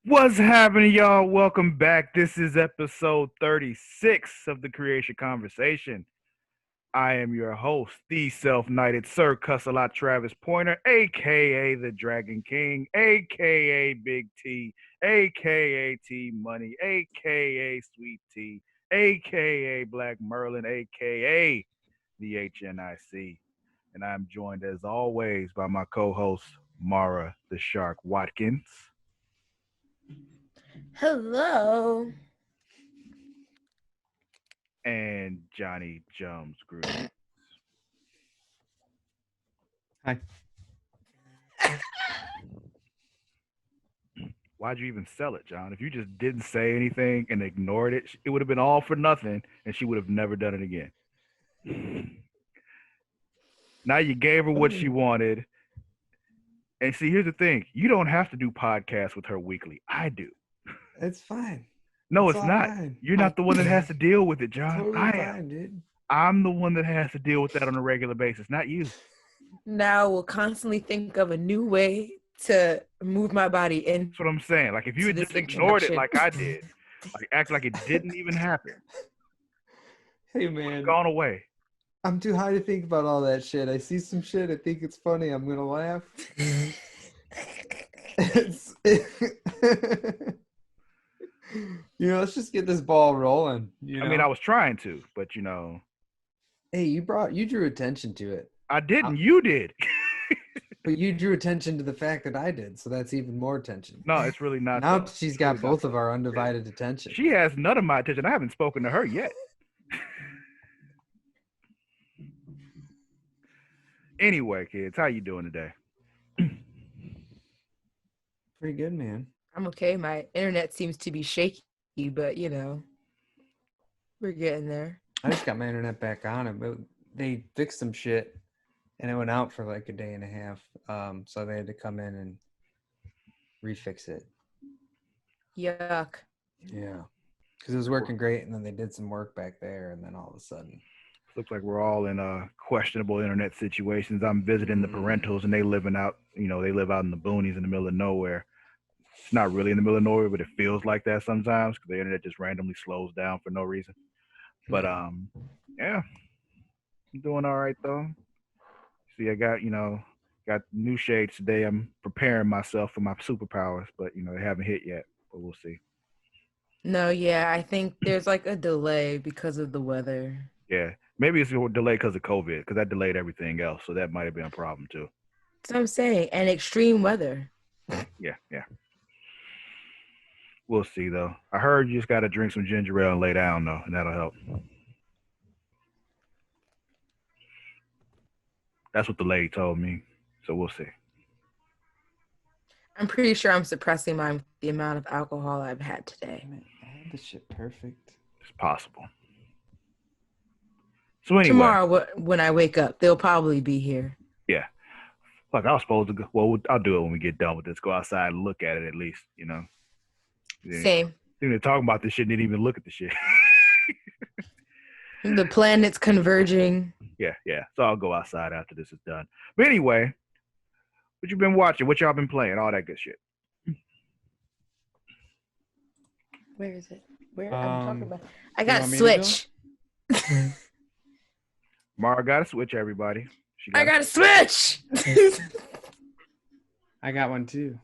What's happening, y'all? Welcome back. This is episode 36 of the Creatia Conversation. I am your host, the self-knighted Sir Cussalott Travis Pointer, aka the Dragon King, aka Big T, aka T Money, aka Sweet T, aka Black Merlin, aka the HNIC. And I'm joined as always by my co-host, Mara the Shark Watkins. Hello. And Jonny Jums Grutzius. Hi. Why'd you even sell it, John? If you just didn't say anything and ignored it, it would have been all for nothing, and she would have never done it again. Now you gave her what she wanted. And see, here's the thing. You don't have to do podcasts with her weekly. I do. It's fine. No, It's it's all not. fine. You're not the one that has to deal with it, John. Totally I fine, am. dude. I'm the one that has to deal with that on a regular basis, not you. Now we'll constantly think of a new way to move my body in. That's what I'm saying. Like, if you had To just this ignored it introduction. like I did, like act like it didn't even happen, Hey, it would have man. gone away. I'm too high to think about all that shit. I see some shit. I think it's funny. I'm going to laugh. Let's just get this ball rolling. I mean, I was trying to, but Hey, you drew attention to it. I didn't. You did. But you drew attention to the fact that I did, so that's even more attention. No, it's really not. Now though. she's It's got really not both though. of our undivided attention. She has none of my attention. I haven't spoken to her yet. Anyway, kids, how you doing today? Pretty good, man. I'm okay. My internet seems to be shaky, but we're getting there. I just got my internet back on, but they fixed some shit, and it went out for like a day and a half. So they had to come in and refix it. Yuck. Yeah, because it was working great, and then they did some work back there, and then all of a sudden, Looks like we're all in questionable internet situations. I'm visiting the parentals, and they live out in the boonies in the middle of nowhere. It's not really in the middle of nowhere, but it feels like that sometimes because the internet just randomly slows down for no reason. But yeah, I'm doing all right though. See, I got new shades today. I'm preparing myself for my superpowers, but they haven't hit yet. But we'll see. No, yeah, I think there's like a delay because of the weather. Yeah, maybe it's a delay because of COVID, because that delayed everything else. So that might have been a problem too. That's what I'm saying. And extreme weather. Yeah. We'll see though. I heard you just got to drink some ginger ale and lay down though, and that'll help. That's what the lady told me. So we'll see. I'm pretty sure I'm suppressing mine with the amount of alcohol I've had today. I had this shit perfect. It's possible. So anyway, Tomorrow, when I wake up, they'll probably be here. Yeah. Look, I was supposed to go. Well, I'll do it when we get done with this. Go outside and look at it at least, Yeah. Same. They're talking about this shit and didn't even look at the shit. The planets converging. Yeah. So I'll go outside after this is done. But anyway, what you been watching? What y'all been playing? All that good shit. Where is it? Where I'm talking about? I you got want me to Switch. Mara got a Switch, everybody. I got a Switch. I got one too.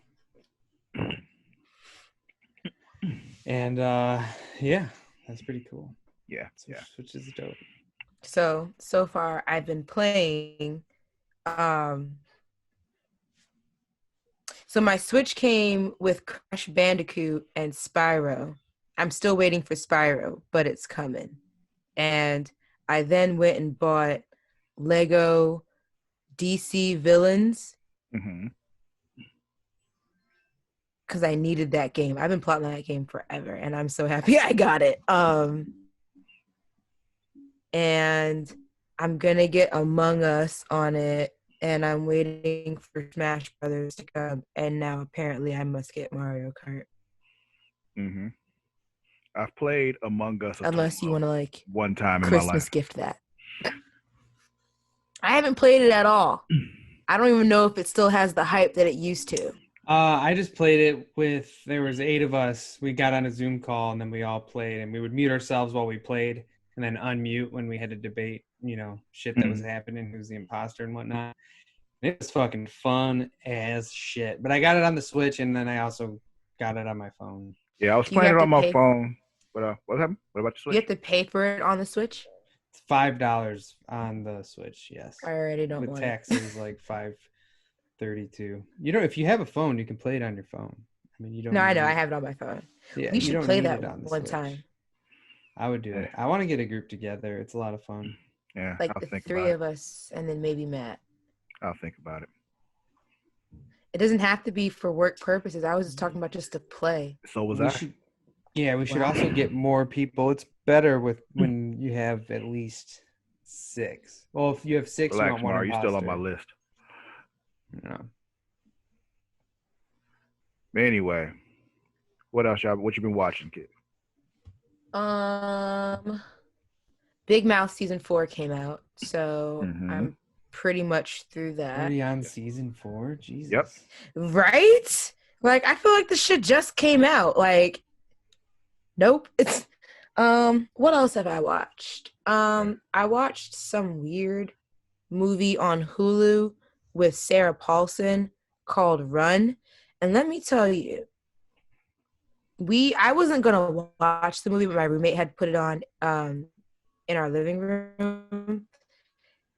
And yeah, that's pretty cool. Yeah. Switch is dope. So far I've been playing. So my Switch came with Crash Bandicoot and Spyro. I'm still waiting for Spyro, but it's coming. And I then went and bought Lego DC Villains Mm-hmm. because I needed that game. I've been plotting that game forever, and I'm so happy I got it. And I'm gonna get Among Us on it, and I'm waiting for Smash Brothers to come. And now apparently I must get Mario Kart. Mm-hmm. I've played Among Us. Unless you want to one time in Christmas my life. gift that. I haven't played it at all. I don't even know if it still has the hype that it used to. I just played it with, there was 8 of us. We got on a Zoom call and then we all played, and we would mute ourselves while we played and then unmute when we had to debate, shit that was happening, who's the imposter and whatnot. It was fucking fun as shit. But I got it on the Switch, and then I also got it on my phone. Yeah, I was Do you playing have it to on my pay- phone. But what happened? What about your You Switch? have to pay for it on the Switch. It's $5 on the Switch, yes. I already don't With want taxes, like $5.32. If you have a phone, you can play it on your phone. I mean, you it. don't. No, I know. need- I have it on my phone. Yeah, We you should don't play need that it on the one Switch. time. I would do it. I want to get a group together. It's a lot of fun. Yeah, Like I'll the think 3 about of us, and then maybe Matt. I'll think about it. It doesn't have to be for work purposes. I was just talking about just to play. So was We I. should. Yeah, we should Wow. also get more people. It's better when you have at least 6. Well, if you have 6, you Relax, want one Mario. You're still on my imposter. list. No. Anyway, what else? What you been watching, kid? Big Mouth season 4 came out, so Mhm. I'm pretty much through that. Already on season 4? Jesus. Yep. Right? Like, I feel like the shit just came out. Like, nope. It's what else have I watched? I watched some weird movie on Hulu with Sarah Paulson called Run. And let me tell you, I wasn't gonna watch the movie, but my roommate had put it on in our living room.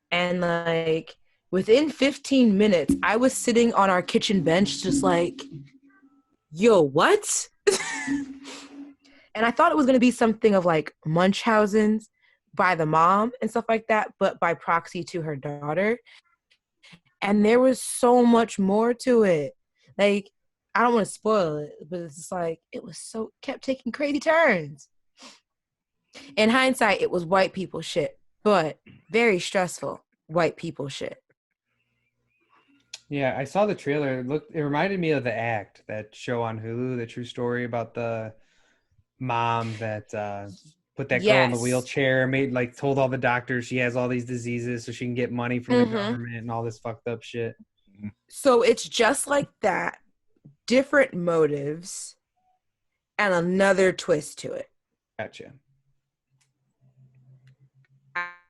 And like within 15 minutes, I was sitting on our kitchen bench just like, yo, what? And I thought it was going to be something of like Munchausen's by the mom and stuff like that, but by proxy to her daughter. And there was so much more to it. Like, I don't want to spoil it, but it's just like, kept taking crazy turns. In hindsight, it was white people shit, but very stressful white people shit. Yeah, I saw the trailer. It reminded me of The Act, that show on Hulu, the true story about the mom that put that girl in the Yes. wheelchair, told all the doctors she has all these diseases so she can get money from the government and all this fucked up shit. So it's just like that, different motives, and another twist to it. Gotcha.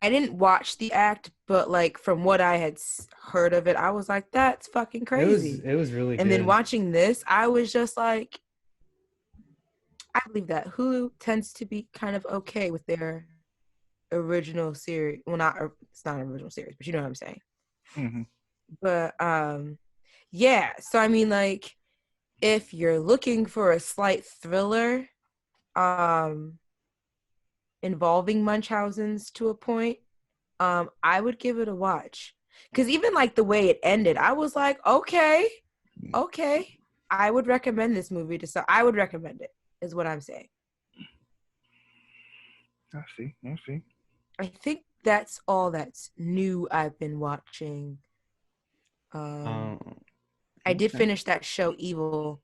I didn't watch The Act, but like from what I had heard of it, I was like, that's fucking crazy. It was really and good. then watching this, I was just like, I believe that Hulu tends to be kind of okay with their original series. Well, it's not an original series, but you know what I'm saying. Mm-hmm. But yeah. So I mean, like, if you're looking for a slight thriller, involving Munchausen's to a point, I would give it a watch. Because even like the way it ended, I was like, okay, I would recommend this movie I would recommend it, is what I'm saying. I see. I think that's all that's new I've been watching. I did finish that show Evil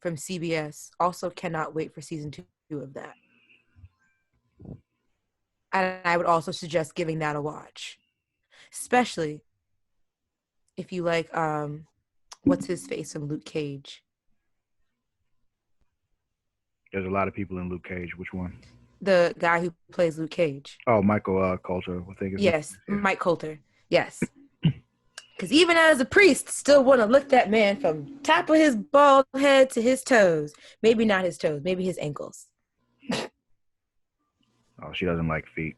from CBS. Also cannot wait for season 2 of that. And I would also suggest giving that a watch. Especially if you like what's his face in Luke Cage. There's a lot of people in Luke Cage. Which one? The guy who plays Luke Cage. Oh, Michael Coulter. I think. Yes, Mike Coulter. Yes. Because even as a priest, still want to lick that man from top of his bald head to his toes. Maybe not his toes. Maybe his ankles. Oh, she doesn't like feet.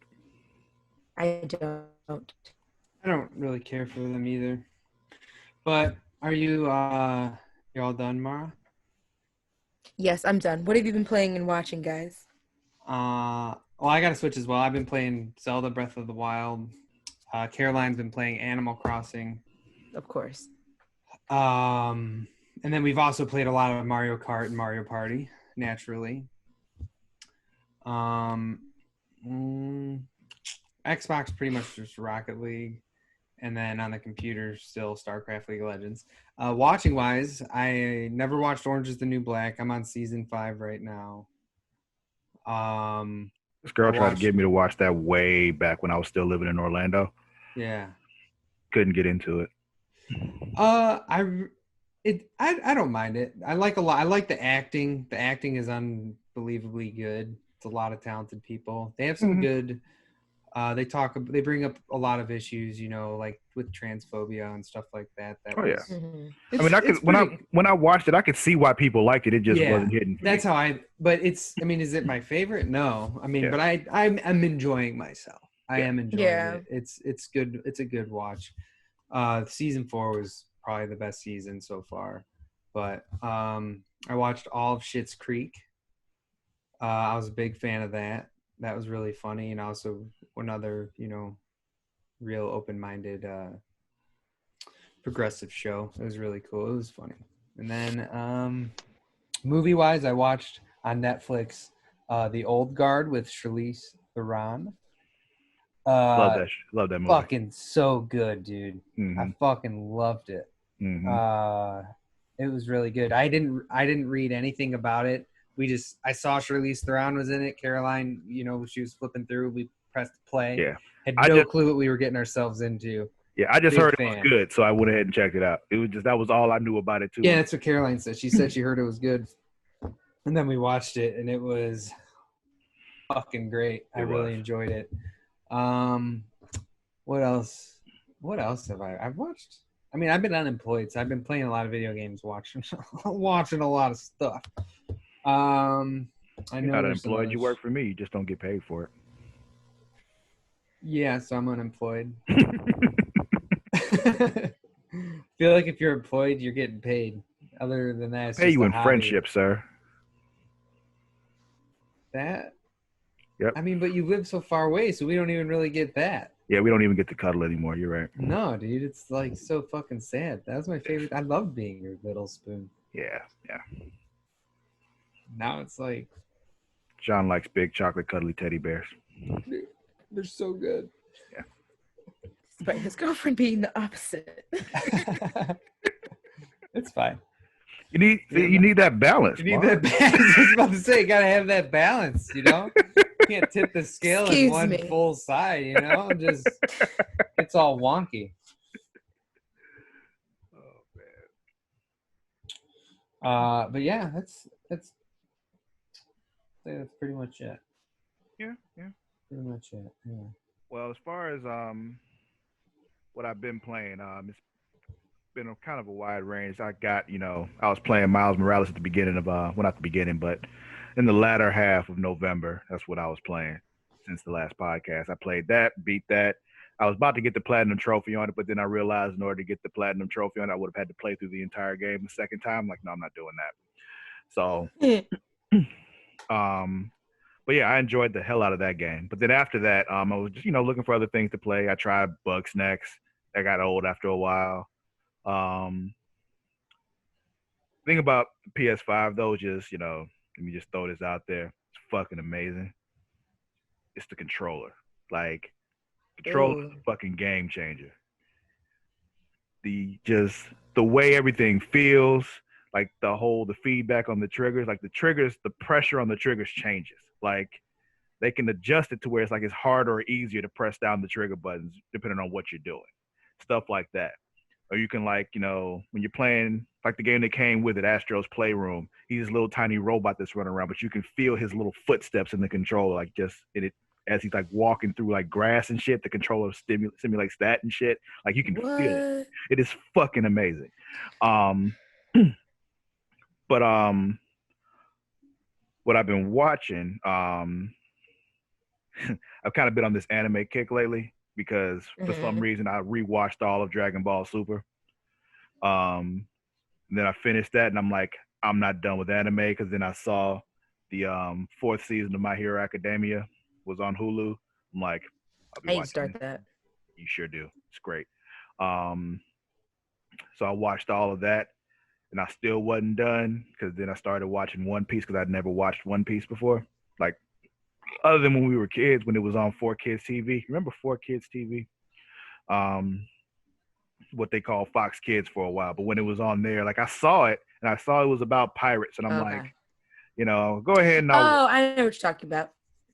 I don't. I don't really care for them either. But are you you're all done, Mara? Yes, I'm done. What have you been playing and watching, guys? Well, I got to switch as well. I've been playing Zelda Breath of the Wild. Caroline's been playing Animal Crossing. Of course. And then we've also played a lot of Mario Kart and Mario Party, naturally. Xbox pretty much just Rocket League, and then on the computer still StarCraft, League of Legends. Watching wise, I never watched Orange is the New Black. I'm on season 5 right now. This girl tried to get me to watch that way back when I was still living in Orlando. Yeah. Couldn't get into it. I don't mind it. I like a lot. I like the acting. The acting is unbelievably good. It's a lot of talented people. They have some good. They bring up a lot of issues, like with transphobia and stuff like that. That Oh yeah. was. Mm-hmm. I mean, I could when I watched it, I could see why people liked it. It just wasn't hitting. That's how I. But it's. I mean, is it my favorite? No. I mean, but I'm enjoying myself. I am enjoying it. It's good. It's a good watch. Season 4 was probably the best season so far, but I watched all of Schitt's Creek. I was a big fan of that. That was really funny, and also another real open-minded progressive show. It was really cool. It was funny. And then movie-wise, I watched on Netflix The Old Guard with Charlize Theron. Love that movie. Fucking so good, dude. Mm-hmm. I fucking loved it. Mm-hmm. It was really good. I didn't read anything about it. I saw Charlize Theron was in it. Caroline, she was flipping through. We pressed play. Yeah. Had no clue what we were getting ourselves into. Yeah, I just heard it was good, so I went ahead and checked it out. It was that was all I knew about it too. Yeah, that's what Caroline said. She said she heard it was good. And then we watched it and it was fucking great. I really enjoyed it. What else? What else have I've watched? I mean, I've been unemployed, so I've been playing a lot of video games, watching a lot of stuff. I know you're not unemployed. You work for me. You just don't get paid for it. Yeah, so I'm unemployed. Feel like if you're employed, you're getting paid. Other than that, it's pay you in friendship, sir. That? Yep. I mean, but you live so far away, so we don't even really get that. Yeah, we don't even get to cuddle anymore. You're right. No, dude, it's like so fucking sad. That was my favorite. I loved being your little spoon. Yeah. Now it's like John likes big chocolate cuddly teddy bears. Dude, they're so good. Yeah. Despite his girlfriend being the opposite. It's fine. You need that balance. You need that balance. I was about to say, you gotta have that balance, You can't tip the scale in one full side, Just it's all wonky. Oh man. But yeah, that's pretty much it. Yeah. Pretty much it. Yeah. Well, as far as what I've been playing, it's been a kind of a wide range. I got, I was playing Miles Morales at the beginning of well, not the beginning, but in the latter half of November. That's what I was playing since the last podcast. I played that, beat that. I was about to get the platinum trophy on it, but then I realized in order to get the platinum trophy on it, I would have had to play through the entire game the second time. I'm like, no, I'm not doing that. So, but yeah, I enjoyed the hell out of that game. But then after that, I was just, looking for other things to play. I tried Bugsnax. That got old after a while. Thing about PS5 though, just, let me just throw this out there. It's fucking amazing. It's the controller. Like, controller is a fucking game changer. The way everything feels, like the feedback on the triggers, like the pressure on the triggers changes. Like, they can adjust it to where it's like it's harder or easier to press down the trigger buttons depending on what you're doing. Stuff like that. Or you can, like, when you're playing, like the game that came with it, Astro's Playroom, he's this little tiny robot that's running around, but you can feel his little footsteps in the controller, like just in it as he's like walking through like grass and shit. The controller simulates that and shit. Like, you can feel it. It is fucking amazing. But what I've been watching, I've kind of been on this anime kick lately. Because for some reason I rewatched all of Dragon Ball Super. Then I finished that and I'm like, I'm not done with anime, because then I saw the 4th season of My Hero Academia was on Hulu. I'm like, I'll be watching start that. You sure do. It's great. So I watched all of that and I still wasn't done, because then I started watching One Piece, because I'd never watched One Piece before. Like, other than when we were kids, when it was on 4Kids TV. Remember 4Kids TV? What they call Fox Kids for a while. But when it was on there, like, I saw it, and I saw it was about pirates. And I'm like, go ahead and I know what you're talking about.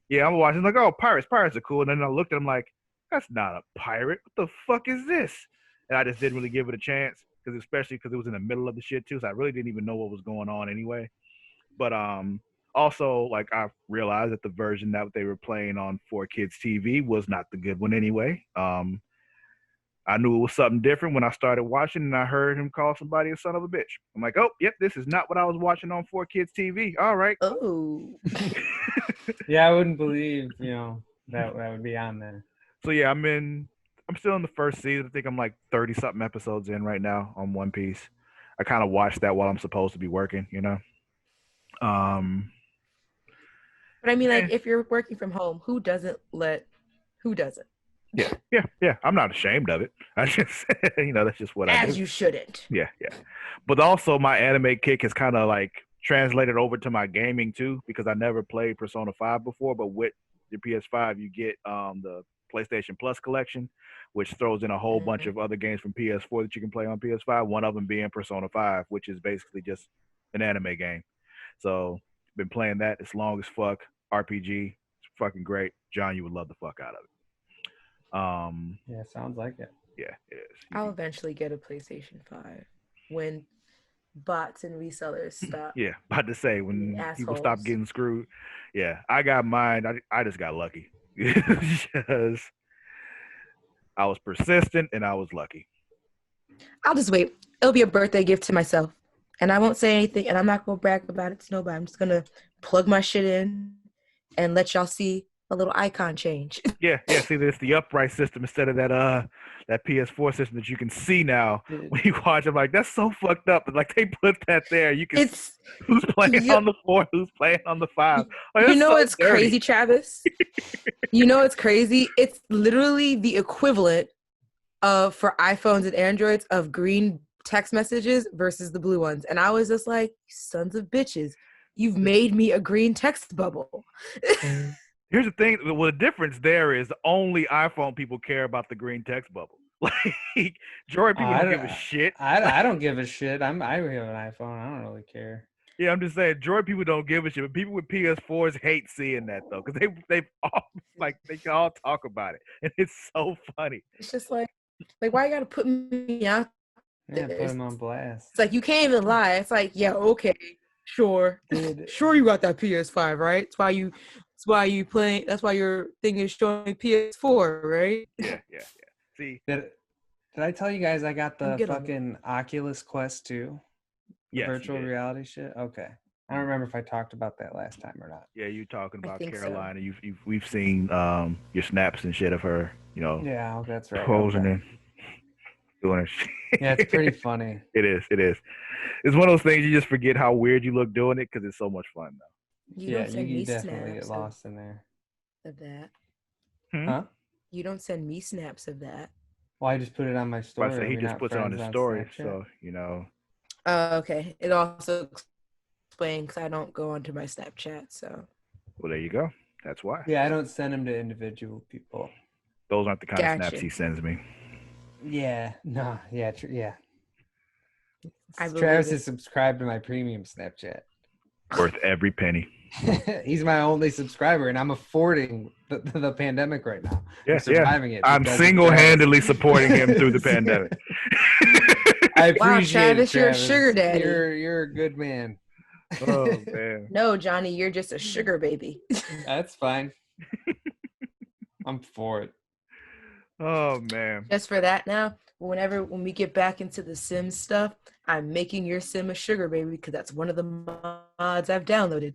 Yeah, I'm watching, like, oh, pirates are cool. And then I looked at them like, that's not a pirate. What the fuck is this? And I just didn't really give it a chance. especially because it was in the middle of the shit too, so I really didn't even know what was going on anyway. But also, like, I realized that the version that they were playing on 4Kids TV was not the good one anyway. I knew it was something different when I started watching, and I heard him call somebody a son of a bitch. I'm like, oh, yep, this is not what I was watching on 4Kids TV. All right. Oh. Yeah, I wouldn't believe, that would be on there. So yeah, I'm still in the first season. I think I'm like 30 something episodes in right now on One Piece. I kind of watched that while I'm supposed to be working, But I mean, like, if you're working from home, who doesn't? Yeah. I'm not ashamed of it. I just, that's just what I do. As you shouldn't. Yeah. But also, my anime kick has kind of like translated over to my gaming too, because I never played Persona 5 before. But with your PS5, you get the PlayStation Plus collection, which throws in a whole bunch of other games from PS4 that you can play on PS5. One of them being Persona 5, which is basically just an anime game. So, been playing that. It's long as fuck. RPG. It's fucking great. John, you would love the fuck out of it. Yeah, sounds like it. Yeah, it is. I'll eventually get a PlayStation 5 when bots and resellers stop. Yeah, about to say, when people stop getting screwed. Yeah, I got mine. I just got lucky. Because I was persistent and I was lucky. I'll just wait. It'll be a birthday gift to myself. And I won't say anything, and I'm not going to brag about it to nobody. I'm just going to plug my shit in and let y'all see a little icon change. Yeah. See, there's the upright system instead of that PS4 system that you can see now when you watch. I'm like, that's so fucked up. But like, they put that there. You can see who's playing on the 4, who's playing on the 5. Like, what's crazy, Travis? You know what's crazy? It's literally the equivalent of, for iPhones and Androids, of green text messages versus the blue ones. And I was just like, sons of bitches, you've made me a green text bubble. Here's the thing. Well, the difference there is only iPhone people care about the green text bubble. Like, Droid people don't give a shit. I don't give a shit. I have an iPhone. I don't really care. Yeah, I'm just saying, Droid people don't give a shit. But people with PS4s hate seeing that though, because they all they can all talk about it, and it's so funny. It's just like why you gotta put me out? Yeah, put them on blast. It's like, you can't even lie. It's like, yeah, okay, sure, sure, you got that PS5, right? That's why you playing. That's why your thing is showing PS4, right? Yeah. See, did I tell you guys I got the fucking Oculus Quest 2? Yes, virtual reality shit. Okay, I don't remember if I talked about that last time or not. Yeah, you talking about Carolina? So. We've seen your snaps and shit of her. Yeah, that's right. Posing and doing her shit. Yeah, it's pretty funny. It is. It's one of those things you just forget how weird you look doing it because it's so much fun though. You definitely get lost in there. Of that. Huh? You don't send me snaps of that. Well, I just put it on my story. So he just puts it on his story, so okay. It also explains because I don't go onto my Snapchat, so. Well, there you go. That's why. Yeah, I don't send them to individual people. Those aren't the kind of snaps he sends me. Yeah. No. Yeah. Yeah. Travis is subscribed to my premium Snapchat. Worth every penny. He's my only subscriber, and I'm affording the pandemic right now. Yeah, surviving it. I'm single-handedly supporting him through the pandemic. I appreciate Travis, you're a sugar daddy. You're a good man. Oh man. No, Johnny, you're just a sugar baby. That's fine. I'm for it. Oh man. Just for that now, when we get back into the Sims stuff, I'm making your Sim a sugar baby because that's one of the mods I've downloaded.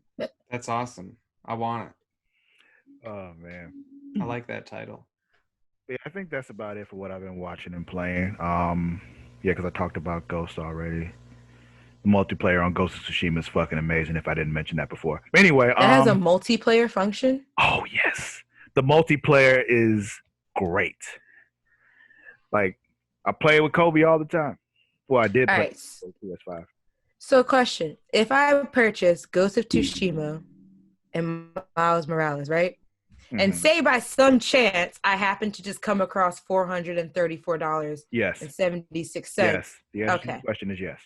That's awesome. I want it. Oh man. I like that title. Yeah, I think that's about it for what I've been watching and playing. Yeah, because I talked about Ghost already. The multiplayer on Ghost of Tsushima is fucking amazing. If I didn't mention that before. But anyway, that has a multiplayer function. Oh yes, the multiplayer is great. Like, I play with Kobe all the time. Well, I did play PS5. So, question: if I purchase Ghost of Tsushima and Miles Morales, right? Mm-hmm. And say by some chance I happen to just come across $434. Yes. And 76 cents. Yes. The answer to the question is yes.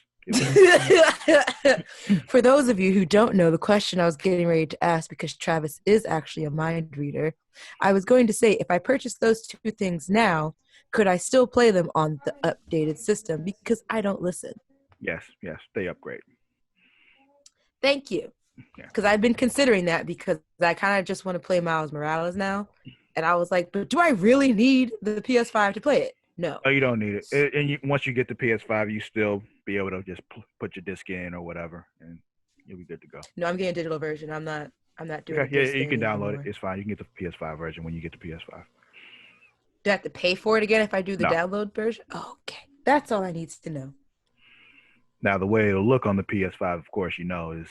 For those of you who don't know, the question I was getting ready to ask, because Travis is actually a mind reader, I was going to say, if I purchase those two things now, could I still play them on the updated system? Because I don't listen. Yes, they upgrade. Thank you. Yeah. Because I've been considering that because I kind of just want to play Miles Morales now. And I was like, but do I really need the PS5 to play it? No. Oh, you don't need it. And once you get the PS5, you still be able to just put your disc in or whatever, and you'll be good to go. No, I'm getting a digital version. I'm not doing Okay, it. yeah, you can download anymore. it. It's fine. You can get the PS5 version when you get the PS5. Do I have to pay for it again if I do the No. download version? Oh, okay. That's all I need to know. Now, the way it'll look on the PS5, of course, is,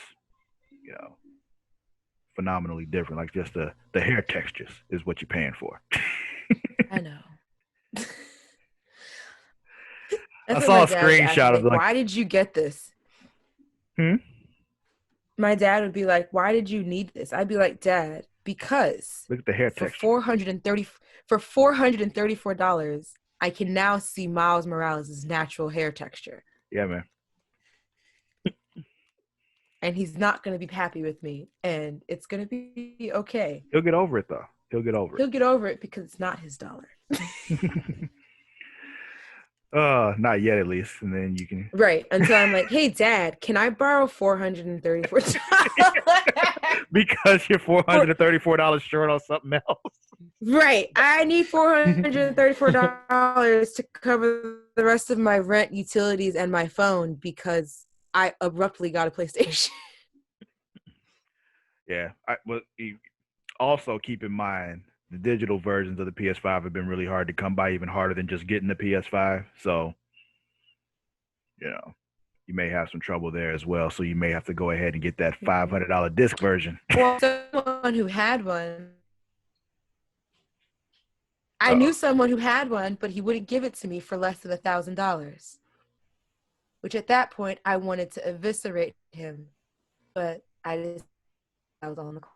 phenomenally different. Like just the hair textures is what you're paying for. I know. I saw a screenshot of why did you get this? My dad would be like, why did you need this? I'd be like, Dad, because look at the hair texture. For $434, I can now see Miles Morales' natural hair texture. Yeah, man. And he's not going to be happy with me, and it's going to be okay. He'll get over it, though. He'll get over it because it's not his dollar. Not yet, at least, and then you can. Right, until I'm like, hey, Dad, can I borrow $434? Because you're $434 short on something else. Right, I need $434 to cover the rest of my rent, utilities, and my phone because I abruptly got a PlayStation. Yeah, but also keep in mind the digital versions of the PS5 have been really hard to come by, even harder than just getting the PS5. So, you may have some trouble there as well. So you may have to go ahead and get that $500 disc version. Well, someone who had one. I knew someone who had one, but he wouldn't give it to me for less than $1,000. Which at that point, I wanted to eviscerate him. But I was on the call.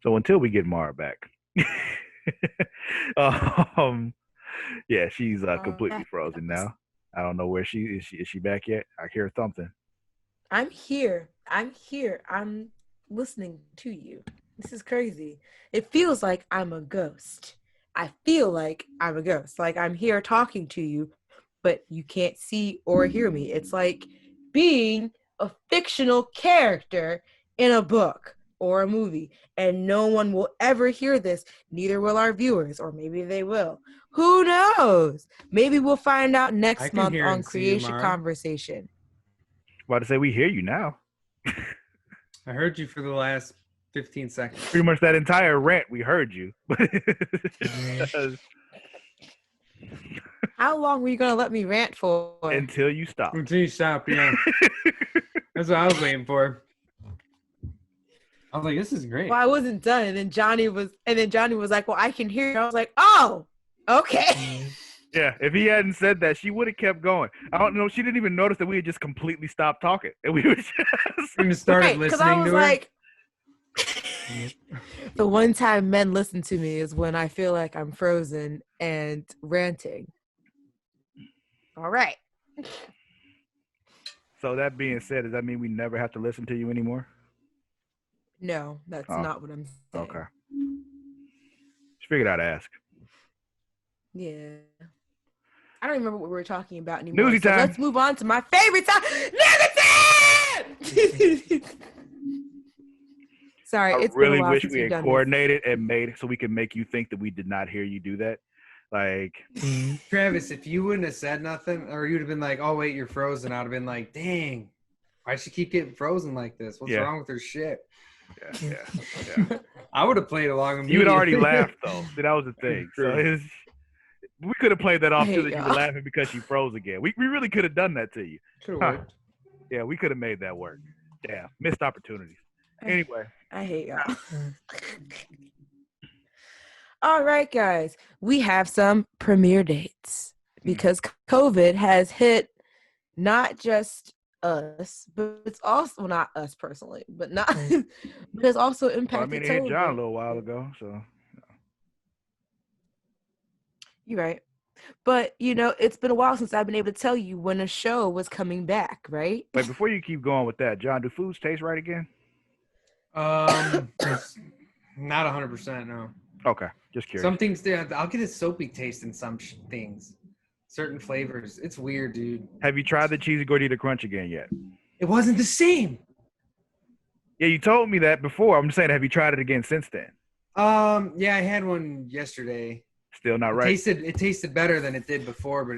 So until we get Mara back, yeah, she's completely frozen now. I don't know where she is. Is she back yet? I hear something. I'm here. I'm listening to you. This is crazy. It feels like I'm a ghost. I feel like I'm a ghost. Like I'm here talking to you, but you can't see or hear me. It's like being a fictional character in a book or a movie, and no one will ever hear this. Neither will our viewers, or maybe they will. Who knows? Maybe we'll find out next month on Creatia Conversation. About to say, we hear you now. I heard you for the last 15 seconds. Pretty much that entire rant, we heard you. How long were you going to let me rant for? Until you stop. Until you stop, yeah. That's what I was waiting for. I was like, this is great. Well, I wasn't done. And then Jonny was like, well, I can hear you. I was like, oh, okay. Yeah, if he hadn't said that, she would have kept going. I don't know. She didn't even notice that we had just completely stopped talking. And we were just started listening I was to her. Like, the one time men listen to me is when I feel like I'm frozen and ranting. All right. So that being said, does that mean we never have to listen to you anymore? No, that's not what I'm saying. Okay. Just figured I'd ask. Yeah. I don't remember what we were talking about anymore. Newsy time. Let's move on to my favorite time. Newsy time! Sorry, I really wish we had coordinated and made it so we could make you think that we did not hear you do that. Like, Travis, if you wouldn't have said nothing, or you'd have been like, "Oh wait, you're frozen," I'd have been like, "Dang, why does she keep getting frozen like this? What's wrong with her shit?" Yeah. I would have played along. You had already laughed though. See, that was the thing. So we could have played that off too, that you were laughing because you froze again. We really could have done that to you. Could have worked. Yeah, we could have made that work. Yeah, missed opportunities. Anyway, I hate y'all. All right, guys, we have some premiere dates because COVID has hit not just us, but it's also not us personally, but not, but it's also impacted. It hit John a little while ago, so. You're right. But, it's been a while since I've been able to tell you when a show was coming back, right? Wait, before you keep going with that, John, do foods taste right again? Not 100%, no. Okay, just curious. Some things, I'll get a soapy taste in some things. Certain flavors. It's weird, dude. Have you tried the cheesy gordita crunch again yet? It wasn't the same. Yeah, you told me that before. I'm just saying, have you tried it again since then? Yeah, I had one yesterday. Still not right? It tasted better than it did before, but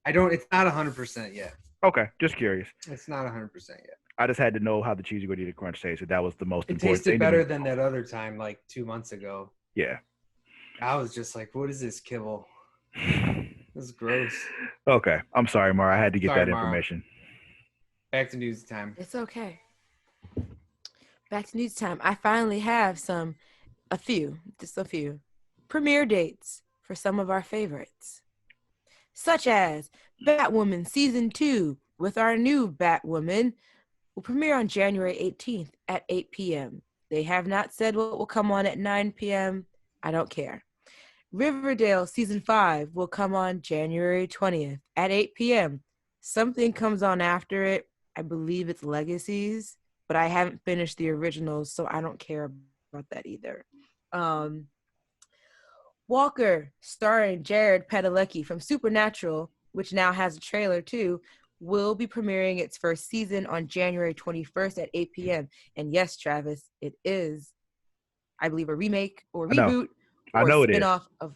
it's not 100% yet. Okay, just curious. It's not 100% yet. I just had to know how the cheesy gordita crunch tasted. That was the most It important thing. tasted better than that other time, like 2 months ago. Yeah. I was just like, what is this kibble? This is gross. Okay. I'm sorry, Mara. I had to get Sorry, that Mara. information. Back to news time. It's okay. Back to news time. I finally have a few premiere dates for some of our favorites, such as Batwoman Season 2 with our new Batwoman will premiere on January 18th at 8 p.m. They have not said what will come on at 9 p.m. I don't care. Riverdale Season 5 will come on January 20th at 8 p.m. Something comes on after it. I believe it's Legacies, but I haven't finished the originals, so I don't care about that either. Walker, starring Jared Padalecki from Supernatural, which now has a trailer too, will be premiering its first season on January 21st at 8 p.m. And yes, Travis, it is, I believe, a remake or reboot or a spin-off of...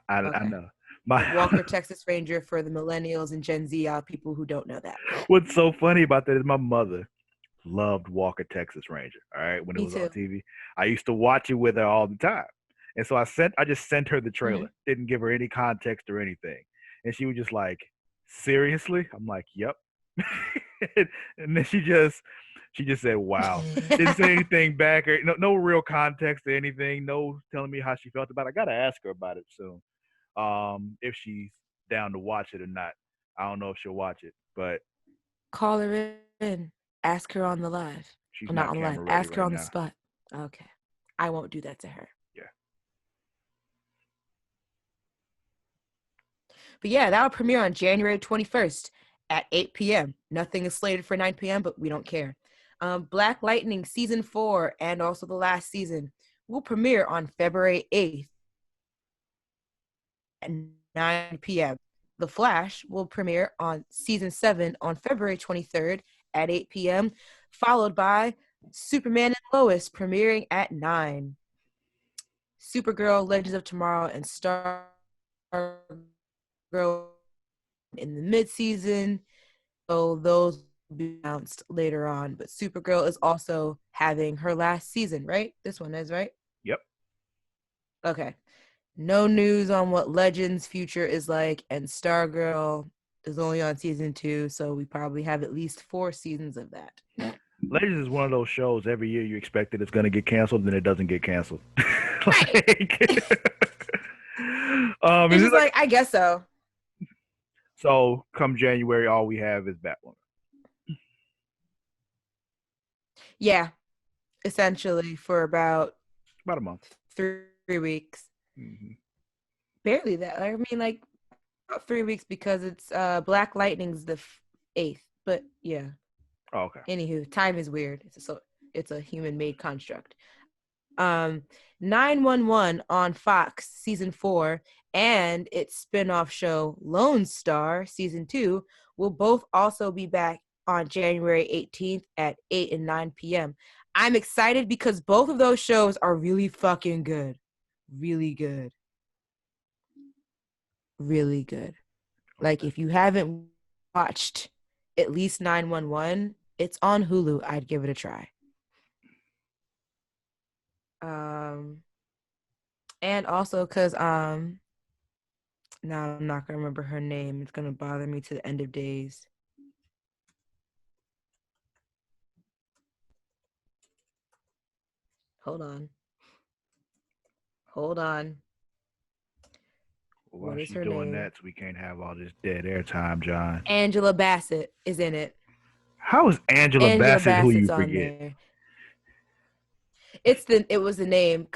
I know. Walker, Texas Ranger for the millennials and Gen Z people who don't know that. What's so funny about that is my mother loved Walker, Texas Ranger, all right, when it was on TV. I used to watch it with her all the time. And so I just sent her the trailer, didn't give her any context or anything. And she was just like, seriously? I'm like, yep. And then she just said, wow. Didn't say anything back, or no real context or anything, no telling me how she felt about it. I got to ask her about it soon, if she's down to watch it or not. I don't know if she'll watch it, but... Call her in. Ask her on the live. She's not on live. Ask her on the now. spot. Okay. I won't do that to her. Yeah. But yeah, that will premiere on January 21st at 8 p.m. Nothing is slated for 9 p.m., but we don't care. Black Lightning Season 4 and also the last season will premiere on February 8th at 9 p.m. The Flash will premiere on Season 7 on February 23rd at 8 p.m., followed by Superman and Lois premiering at 9. Supergirl, Legends of Tomorrow, and Stargirl in the mid-season. So those will be announced later on. But Supergirl is also having her last season, right? This one is, right? Yep. Okay. No news on what Legends' future is like, and Stargirl is only on season 2, so we probably have at least 4 seasons of that. Legends is one of those shows every year you expect that it's going to get canceled, and then it doesn't get canceled. Right. It's just like, I guess so. So come January, all we have is Batwoman. Yeah, essentially for about a month, 3 weeks. Mm-hmm. Barely that. I mean, like about 3 weeks because it's Black Lightning's the 8th. But yeah. Oh, okay. Anywho, time is weird. It's a human-made construct. 911 on Fox season 4 and its spin-off show Lone Star season 2 will both also be back on January 18th at 8 and 9 p.m. I'm excited because both of those shows are really fucking good. Really good. Really good. Like, if you haven't watched at least 911, it's on Hulu. I'd give it a try. And also because now I'm not gonna remember her name. It's gonna bother me to the end of days. Hold on. Well, what is she's her doing name? that, so we can't have all this dead air time, John. Angela Bassett is in it. How is Angela Bassett who you forget? There. It was the name.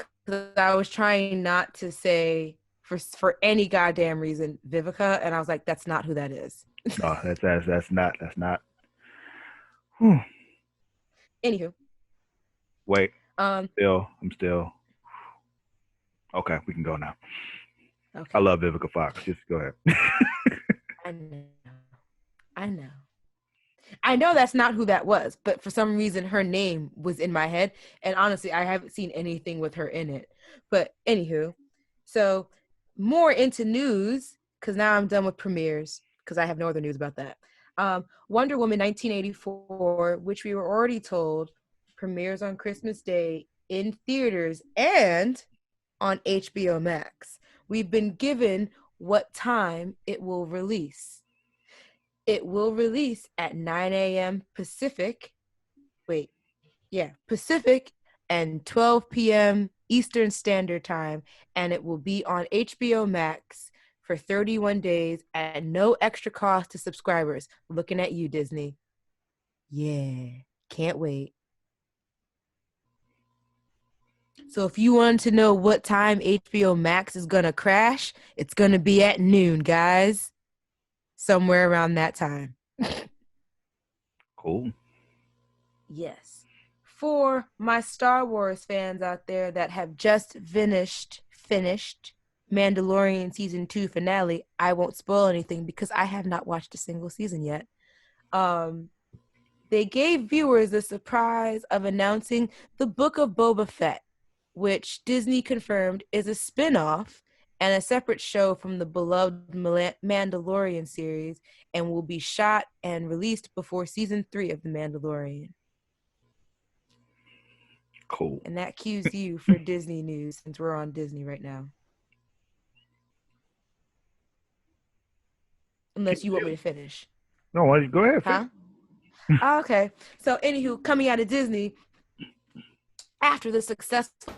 I was trying not to say for any goddamn reason Vivica, and I was like, that's not who that is. No, that's not. Whew. Anywho. Wait. I'm still. Okay, we can go now. Okay. I love Vivica Fox. Just go ahead. I know. I know that's not who that was, but for some reason her name was in my head. And honestly, I haven't seen anything with her in it. But anywho, so more into news, because now I'm done with premieres, because I have no other news about that. Wonder Woman 1984, which we were already told premieres on Christmas Day in theaters and on HBO Max. We've been given what time it will release. It will release at 9 a.m. Pacific. Pacific and 12 p.m. Eastern Standard Time. And it will be on HBO Max for 31 days at no extra cost to subscribers. Looking at you, Disney. Yeah, can't wait. So if you want to know what time HBO Max is going to crash, it's going to be at noon, guys. Somewhere around that time. Cool. Yes. For my Star Wars fans out there that have just finished Mandalorian season 2 finale, I won't spoil anything because I have not watched a single season yet. They gave viewers the surprise of announcing the Book of Boba Fett, which Disney confirmed is a spin-off and a separate show from the beloved Mandalorian series and will be shot and released before season 3 of The Mandalorian. Cool. And that cues you for Disney news since we're on Disney right now. Unless you want me to finish. No, go ahead. Huh? Okay. So, anywho, coming out of Disney, after the successful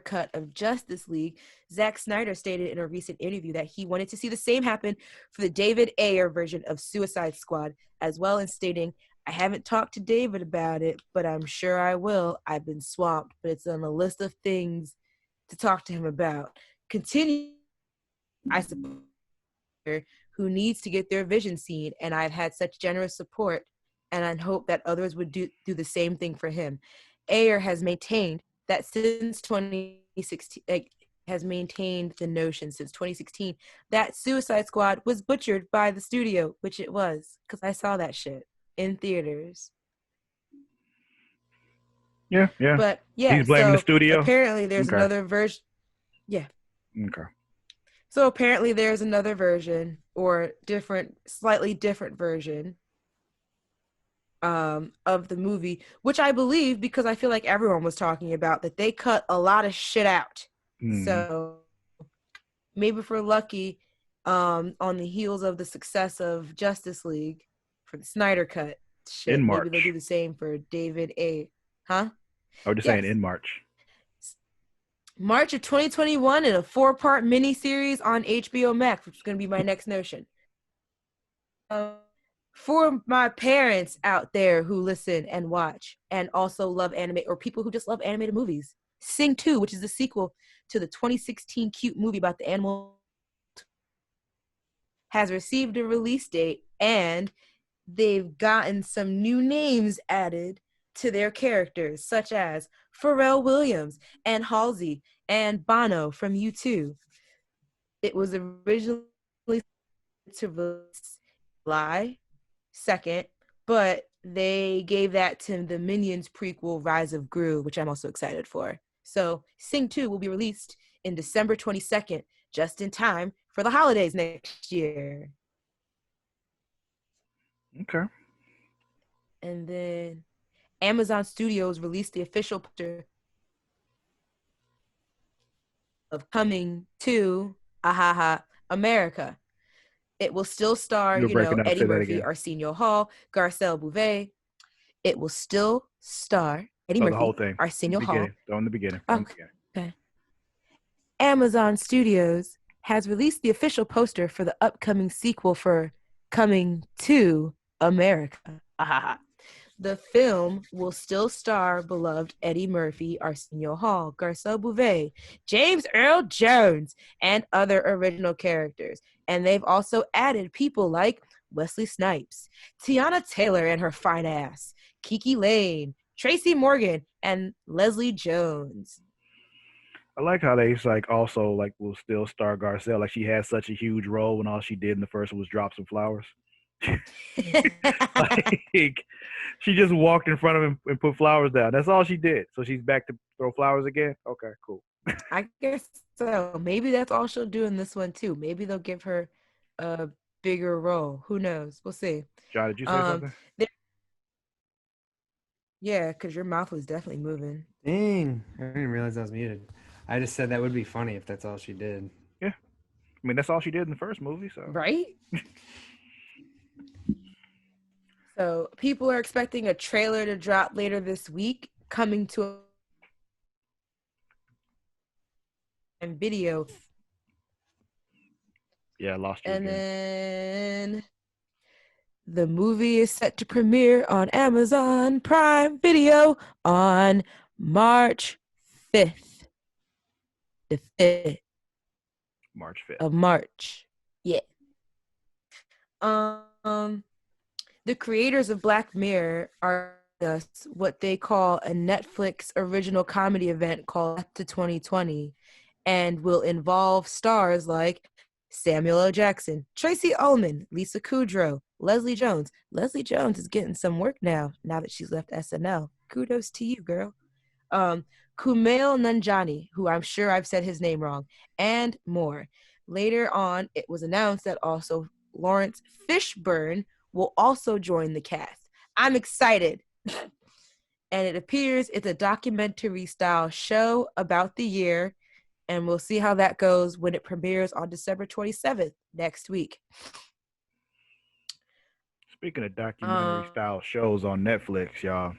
cut of Justice League, Zack Snyder stated in a recent interview that he wanted to see the same happen for the David Ayer version of Suicide Squad, as well as stating, I haven't talked to David about it, but I'm sure I will. I've been swamped, but it's on the list of things to talk to him about. Continue, I suppose, who needs to get their vision seen, and I've had such generous support, and I hope that others would do the same thing for him. Ayer has maintained that since 2016, has maintained the notion since 2016 that Suicide Squad was butchered by the studio, which it was, because I saw that shit in theaters. Yeah. But yeah, he's blaming so the studio. Apparently, there's another version. Yeah. Okay. So apparently, there's another version or slightly different version of the movie, which I believe because I feel like everyone was talking about that they cut a lot of shit out. So maybe if we're lucky, on the heels of the success of Justice League for the Snyder cut, shit, in March. Maybe they'll do the same for David A. Huh? I was just saying in March. March of 2021 in a 4-part miniseries on HBO Max, which is going to be my next notion. For my parents out there who listen and watch and also love anime, or people who just love animated movies, Sing 2, which is the sequel to the 2016 cute movie about the animal, has received a release date, and they've gotten some new names added to their characters, such as Pharrell Williams and Halsey and Bono from U2. It was originally to release July 2nd, but they gave that to the Minions prequel, Rise of Gru, which I'm also excited for. So Sing 2 will be released in December 22nd, just in time for the holidays next year. Okay. And then Amazon Studios released the official poster of Coming to America. It will still star, Eddie Murphy, Arsenio Hall, Garcelle Bouvet. It will still star Eddie Murphy, the whole thing. Arsenio Hall. In the beginning. Okay. Amazon Studios has released the official poster for the upcoming sequel for Coming to America. The film will still star beloved Eddie Murphy, Arsenio Hall, Garcelle Bouvet, James Earl Jones, and other original characters. And they've also added people like Wesley Snipes, Tiana Taylor and her fine ass, Kiki Lane, Tracy Morgan, and Leslie Jones. I like how they like also like will still star Garcelle. Like she had such a huge role when all she did in the first one was drop some flowers. Like she just walked in front of him and put flowers down. That's all she did. So she's back to throw flowers again. Okay, cool. I guess so. Maybe that's all she'll do in this one too. Maybe they'll give her a bigger role. Who knows? We'll see. John, did you say something? there- yeah, because your mouth was definitely moving. Dang, I didn't realize I was muted. I just said that would be funny if that's all she did. Yeah. I mean, that's all she did in the first movie. So Right? So people are expecting a trailer to drop later this week, coming to a video. yeah, I lost you And again. then the movie is set to premiere on Amazon Prime Video on March 5th. The 5th March 5th. of March. Yeah. The creators of Black Mirror are what they call a Netflix original comedy event called Death to 2020, and will involve stars like Samuel L. Jackson, Tracy Ullman, Lisa Kudrow, Leslie Jones. Leslie Jones is getting some work now that she's left SNL. Kudos to you, girl. Kumail Nanjiani, who I'm sure I've said his name wrong, and more. Later on, it was announced that also Lawrence Fishburne will also join the cast. I'm excited. And it appears it's a documentary style show about the year, and we'll see how that goes when it premieres on December 27th next week. Speaking of documentary style shows on Netflix, y'all,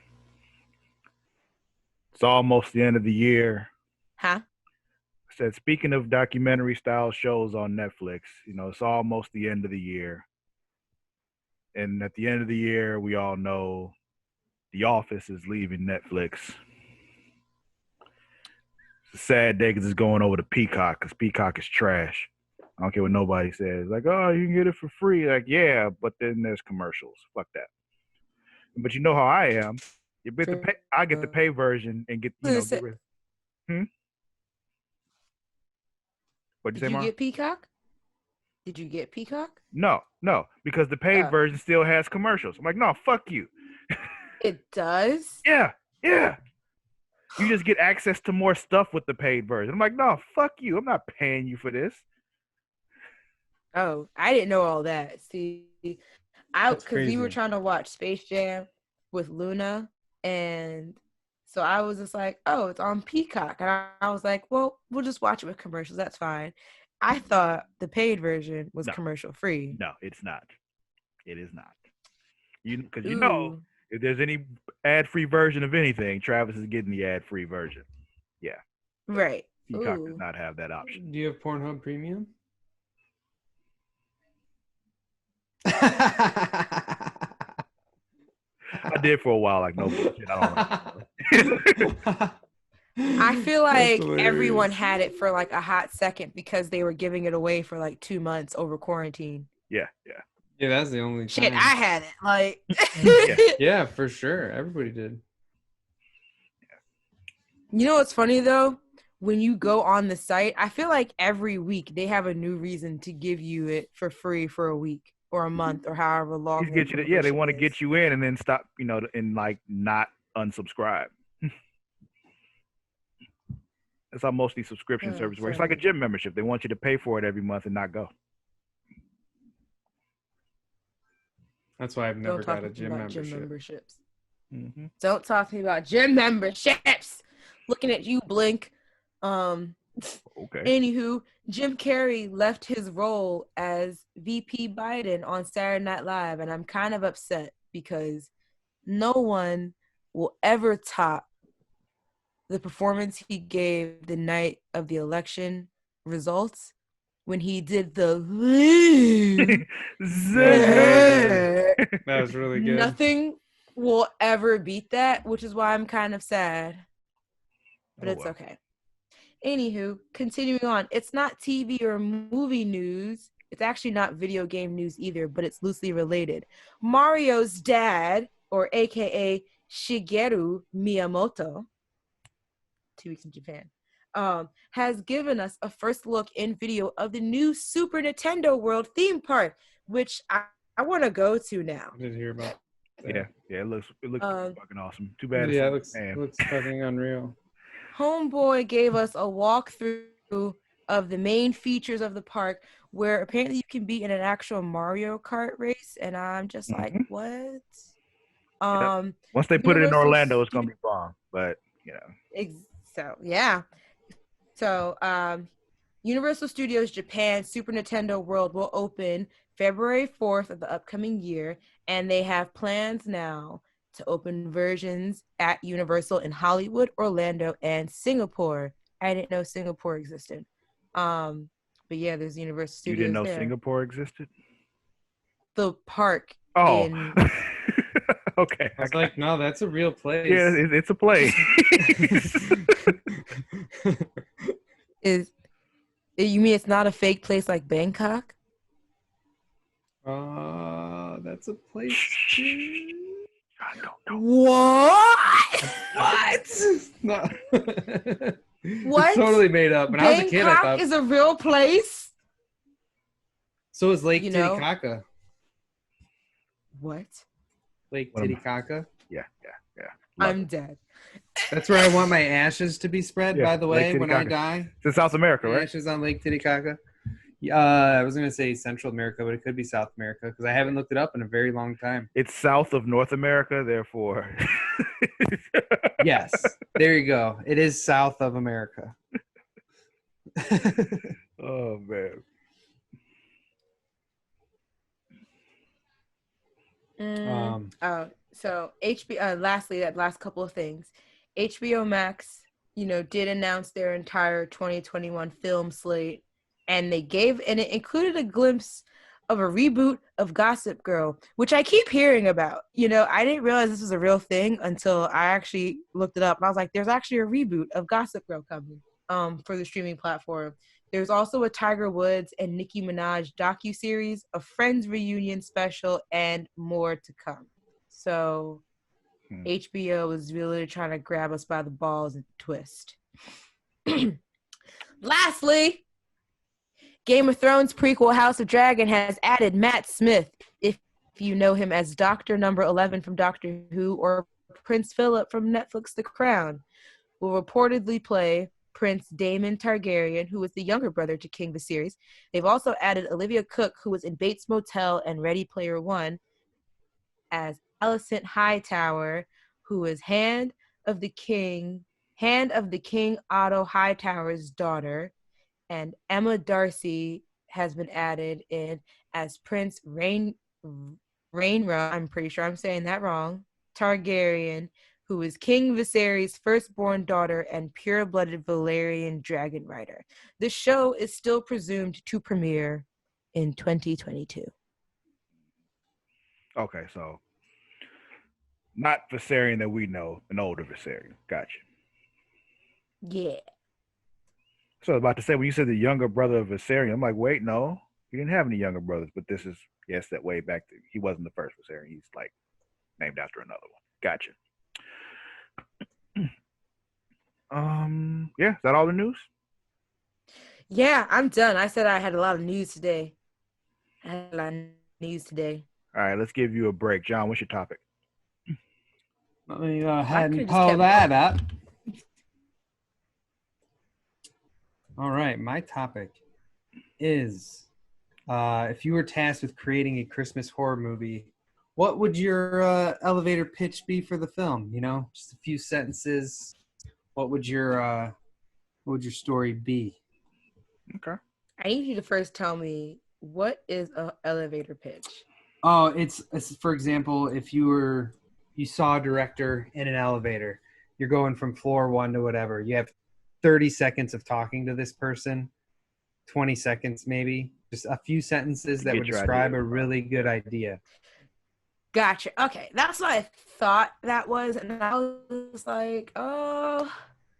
it's almost the end of the year. Huh? I said, speaking of documentary style shows on Netflix, it's almost the end of the year. And at the end of the year, we all know The Office is leaving Netflix. It's a sad day because it's going over to Peacock because Peacock is trash. I don't care what nobody says. Like, oh, you can get it for free. Like, yeah, but then there's commercials. Fuck that. But you know how I am. I get the pay version and get get rid. What'd you say, Did you Mara? get Peacock? Did you get Peacock? No, because the paid version still has commercials. I'm like, no, fuck you. It does? Yeah. You just get access to more stuff with the paid version. I'm like, no, fuck you. I'm not paying you for this. Oh, I didn't know all that. See, because we were trying to watch Space Jam with Luna, and so I was just like, oh, it's on Peacock. And I was like, well, we'll just watch it with commercials. That's fine. I thought the paid version was commercial free. No, it's not. It is not. Because if there's any ad-free version of anything, Travis is getting the ad-free version. Yeah. Right. Peacock does not have that option. Do you have Pornhub Premium? I did for a while, like no bullshit. I don't know. I feel like everyone had it for like a hot second because they were giving it away for like 2 months over quarantine. Yeah. Yeah, that's the only time. Shit, I had it. Like yeah, for sure. Everybody did. You know what's funny though? When you go on the site, I feel like every week they have a new reason to give you it for free for a week or a month or however long. They want to get you in and then stop, and like not unsubscribe. That's how most of these subscription services work. It's like a gym membership. They want you to pay for it every month and not go. That's why I've never got a gym membership. Gym memberships. Mm-hmm. Don't talk to me about gym memberships. Looking at you, Blink. Okay. Anywho, Jim Carrey left his role as VP Biden on Saturday Night Live, and I'm kind of upset because no one will ever top the performance he gave the night of the election results when he did the that was really good. Nothing will ever beat that, which is why I'm kind of sad. But it's okay. Anywho, continuing on. It's not TV or movie news. It's actually not video game news either, but it's loosely related. Mario's dad, or AKA Shigeru Miyamoto, 2 weeks in Japan, has given us a first look in video of the new Super Nintendo World theme park, which I want to go to now. I did hear about that. Yeah, it looks fucking awesome. Too bad. Yeah, it's it looks fucking unreal. Homeboy gave us a walkthrough of the main features of the park, where apparently you can be in an actual Mario Kart race, and I'm just like, what? Once they put it in Universal Orlando, it's gonna be bomb. But you know, so yeah. So Universal Studios Japan Super Nintendo World will open February 4th of the upcoming year, and they have plans now to open versions at Universal in Hollywood, Orlando, and Singapore. I didn't know Singapore existed. But yeah, there's Universal Studios. You didn't know there. Singapore existed? The park. Oh. In... Okay. I was like, no, that's a real place. Yeah, it's a place. You mean it's not a fake place like Bangkok? That's a place too. I don't know. What? What? No. What? It's totally made up. When I was a kid, I Bangkok thought is a real place? so is Lake Titicaca. What? Lake Titicaca. Yeah. I'm dead. That's where I want my ashes to be spread, Yeah, by the way, Lake when I Titicaca. die. It's in South America, right? Ashes on Lake Titicaca. I was going to say Central America, but it could be South America because I haven't looked it up in a very long time. It's south of North America, therefore. Yes. There you go. It is south of America. Oh, man. So HBO. Lastly, that last couple of things, HBO Max, did announce their entire 2021 film slate, and it included a glimpse of a reboot of Gossip Girl, which I keep hearing about. I didn't realize this was a real thing until I actually looked it up, and I was like, there's actually a reboot of Gossip Girl coming for the streaming platform. There's also a Tiger Woods and Nicki Minaj docuseries, a Friends reunion special, and more to come. So HBO is really trying to grab us by the balls and twist. Lastly, Game of Thrones prequel House of Dragon has added Matt Smith, if you know him as Doctor Number 11 from Doctor Who or Prince Philip from Netflix The Crown, will reportedly play Prince Daemon Targaryen, who was the younger brother to King Viserys. They've also added Olivia Cooke, who was in Bates Motel and Ready Player One, as Alicent Hightower, who is Hand of the King Otto Hightower's daughter, and Emma Darcy has been added in as Prince Rhaenyra, I'm pretty sure I'm saying that wrong, Targaryen, who is King Viserys' firstborn daughter and pure-blooded Valyrian dragon rider. The show is still presumed to premiere in 2022. Okay, so not Viserion that we know, an older Viserion. Gotcha. Yeah. So I was about to say, when you said the younger brother of Viserion, I'm like, wait, no, he didn't have any younger brothers. But this is, yes, that way back. He wasn't the first Viserion. He's like named after another one. Gotcha. Yeah, is that all the news? Yeah, I'm done. I said I had a lot of news today. All right, let's give you a break. John, what's your topic? Let me go ahead and pull that up. All right, my topic is if you were tasked with creating a Christmas horror movie, what would your elevator pitch be for the film? Just a few sentences. What would your story be? Okay. I need you to first tell me, what is an elevator pitch? Oh, it's for example, if you saw a director in an elevator, you're going from floor 1 to whatever. You have 30 seconds of talking to this person, 20 seconds maybe, just a few sentences that would describe a really good idea. Gotcha. Okay, that's what I thought that was, and I was like, oh,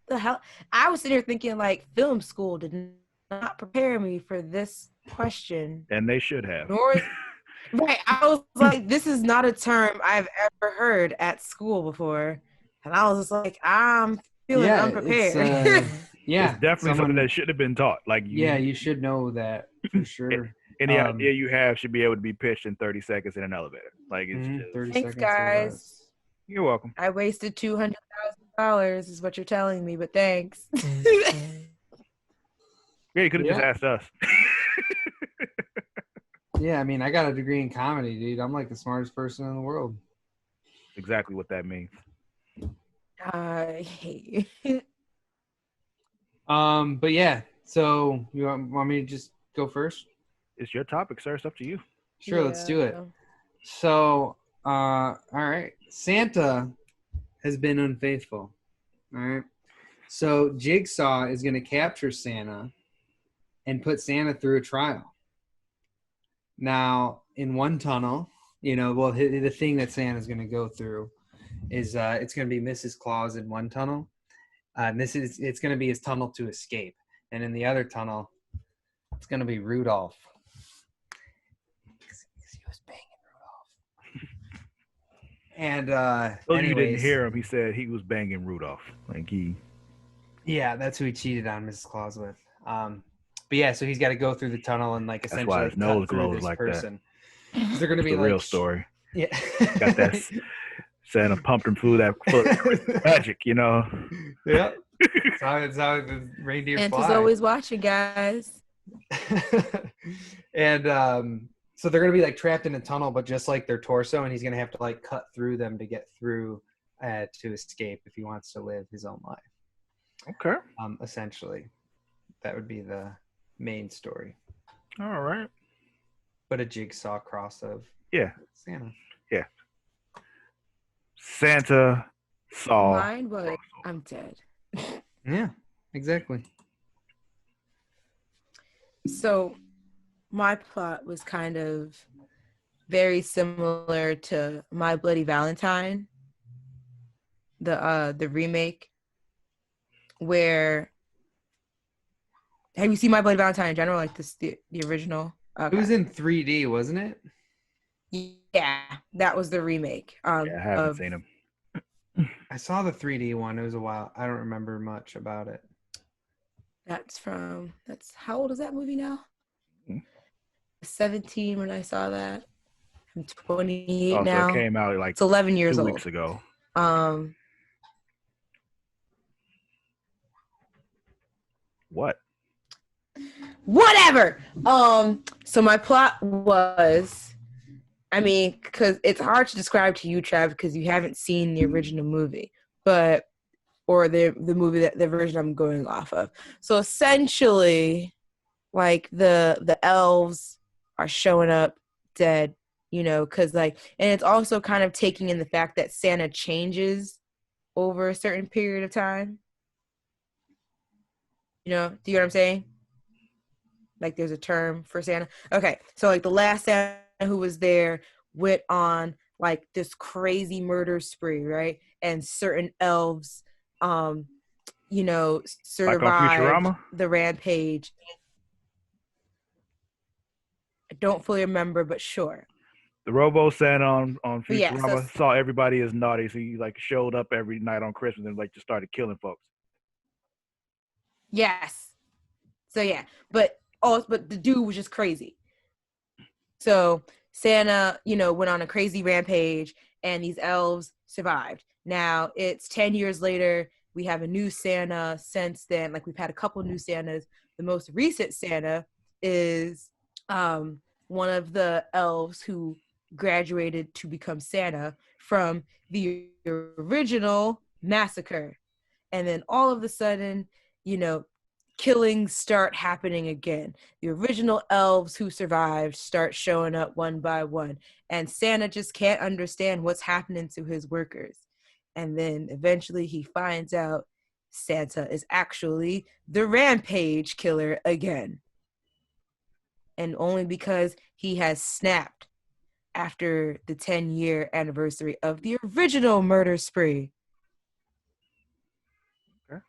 the hell. I was sitting here thinking, like, film school did not prepare me for this question. And they should have. Right, I was like, this is not a term I've ever heard at school before. And I was just like, I'm feeling unprepared. Yeah, It's definitely something that should have been taught. Like you should know that for sure. Any idea you have should be able to be pitched in 30 seconds in an elevator. Like it's just 30 Thanks, seconds or guys. less. You're welcome. I wasted $200,000 is what you're telling me, but thanks. Yeah, you could have just asked us. Yeah, I mean, I got a degree in comedy, dude. I'm like the smartest person in the world. Exactly what that means. I hate you. But yeah, so you want me to just go first? It's your topic, sir. It's up to you. Sure, let's do it. So, all right. Santa has been unfaithful. All right. So Jigsaw is going to capture Santa and put Santa through a trial. Now, in one tunnel, the thing that Santa's going to go through is it's going to be Mrs. Claus in one tunnel. And it's going to be his tunnel to escape. And in the other tunnel, it's going to be Rudolph. Because he was banging Rudolph. And you didn't hear him. He said he was banging Rudolph. Yeah, that's who he cheated on Mrs. Claus with. But yeah, so he's got to go through the tunnel and like essentially that's why his nose glows this like person. that. They're going to be the real story. Yeah, got that. Santa pumped him through that magic, Yeah, that's how the reindeer fly. Santa's always watching, guys. And so they're gonna be like trapped in a tunnel, but just like their torso, and he's gonna have to like cut through them to get through to escape if he wants to live his own life. Okay. Essentially, that would be the main story. All right. But a Jigsaw cross of Santa. Yeah. Santa saw. Mine was I'm dead. Yeah, exactly. So my plot was kind of very similar to My Bloody Valentine, the remake, where have you seen My Bloody Valentine in general, like the original? Okay. It was in 3D, wasn't it? Yeah, that was the remake. I haven't seen him. I saw the 3D one. It was a while. I don't remember much about it. That's how old is that movie now? 17 when I saw that. I'm 28 now. It came out like it's 11 years 2 old. weeks ago. What? Whatever. So my plot was, because it's hard to describe to you, Trav, because you haven't seen the original movie, or the movie the version I'm going off of. So essentially, like the elves are showing up dead, because and it's also kind of taking in the fact that Santa changes over a certain period of time. Do you know what I'm saying? Like there's a term for Santa. Okay, so like the last Santa who was there went on like this crazy murder spree, right? And certain elves, survived the rampage. I don't fully remember, but sure. The Robo Santa on Futurama saw everybody as naughty, so he like showed up every night on Christmas and like just started killing folks. Yes. So yeah, but the dude was just crazy. So Santa, went on a crazy rampage, and these elves survived. Now it's 10 years later. We have a new Santa since then. Like we've had a couple new Santas. The most recent Santa is one of the elves who graduated to become Santa from the original massacre. And then all of a sudden, killings start happening again. The original elves who survived start showing up one by one. And Santa just can't understand what's happening to his workers. And then eventually he finds out Santa is actually the rampage killer again. And only because he has snapped after the 10-year anniversary of the original murder spree.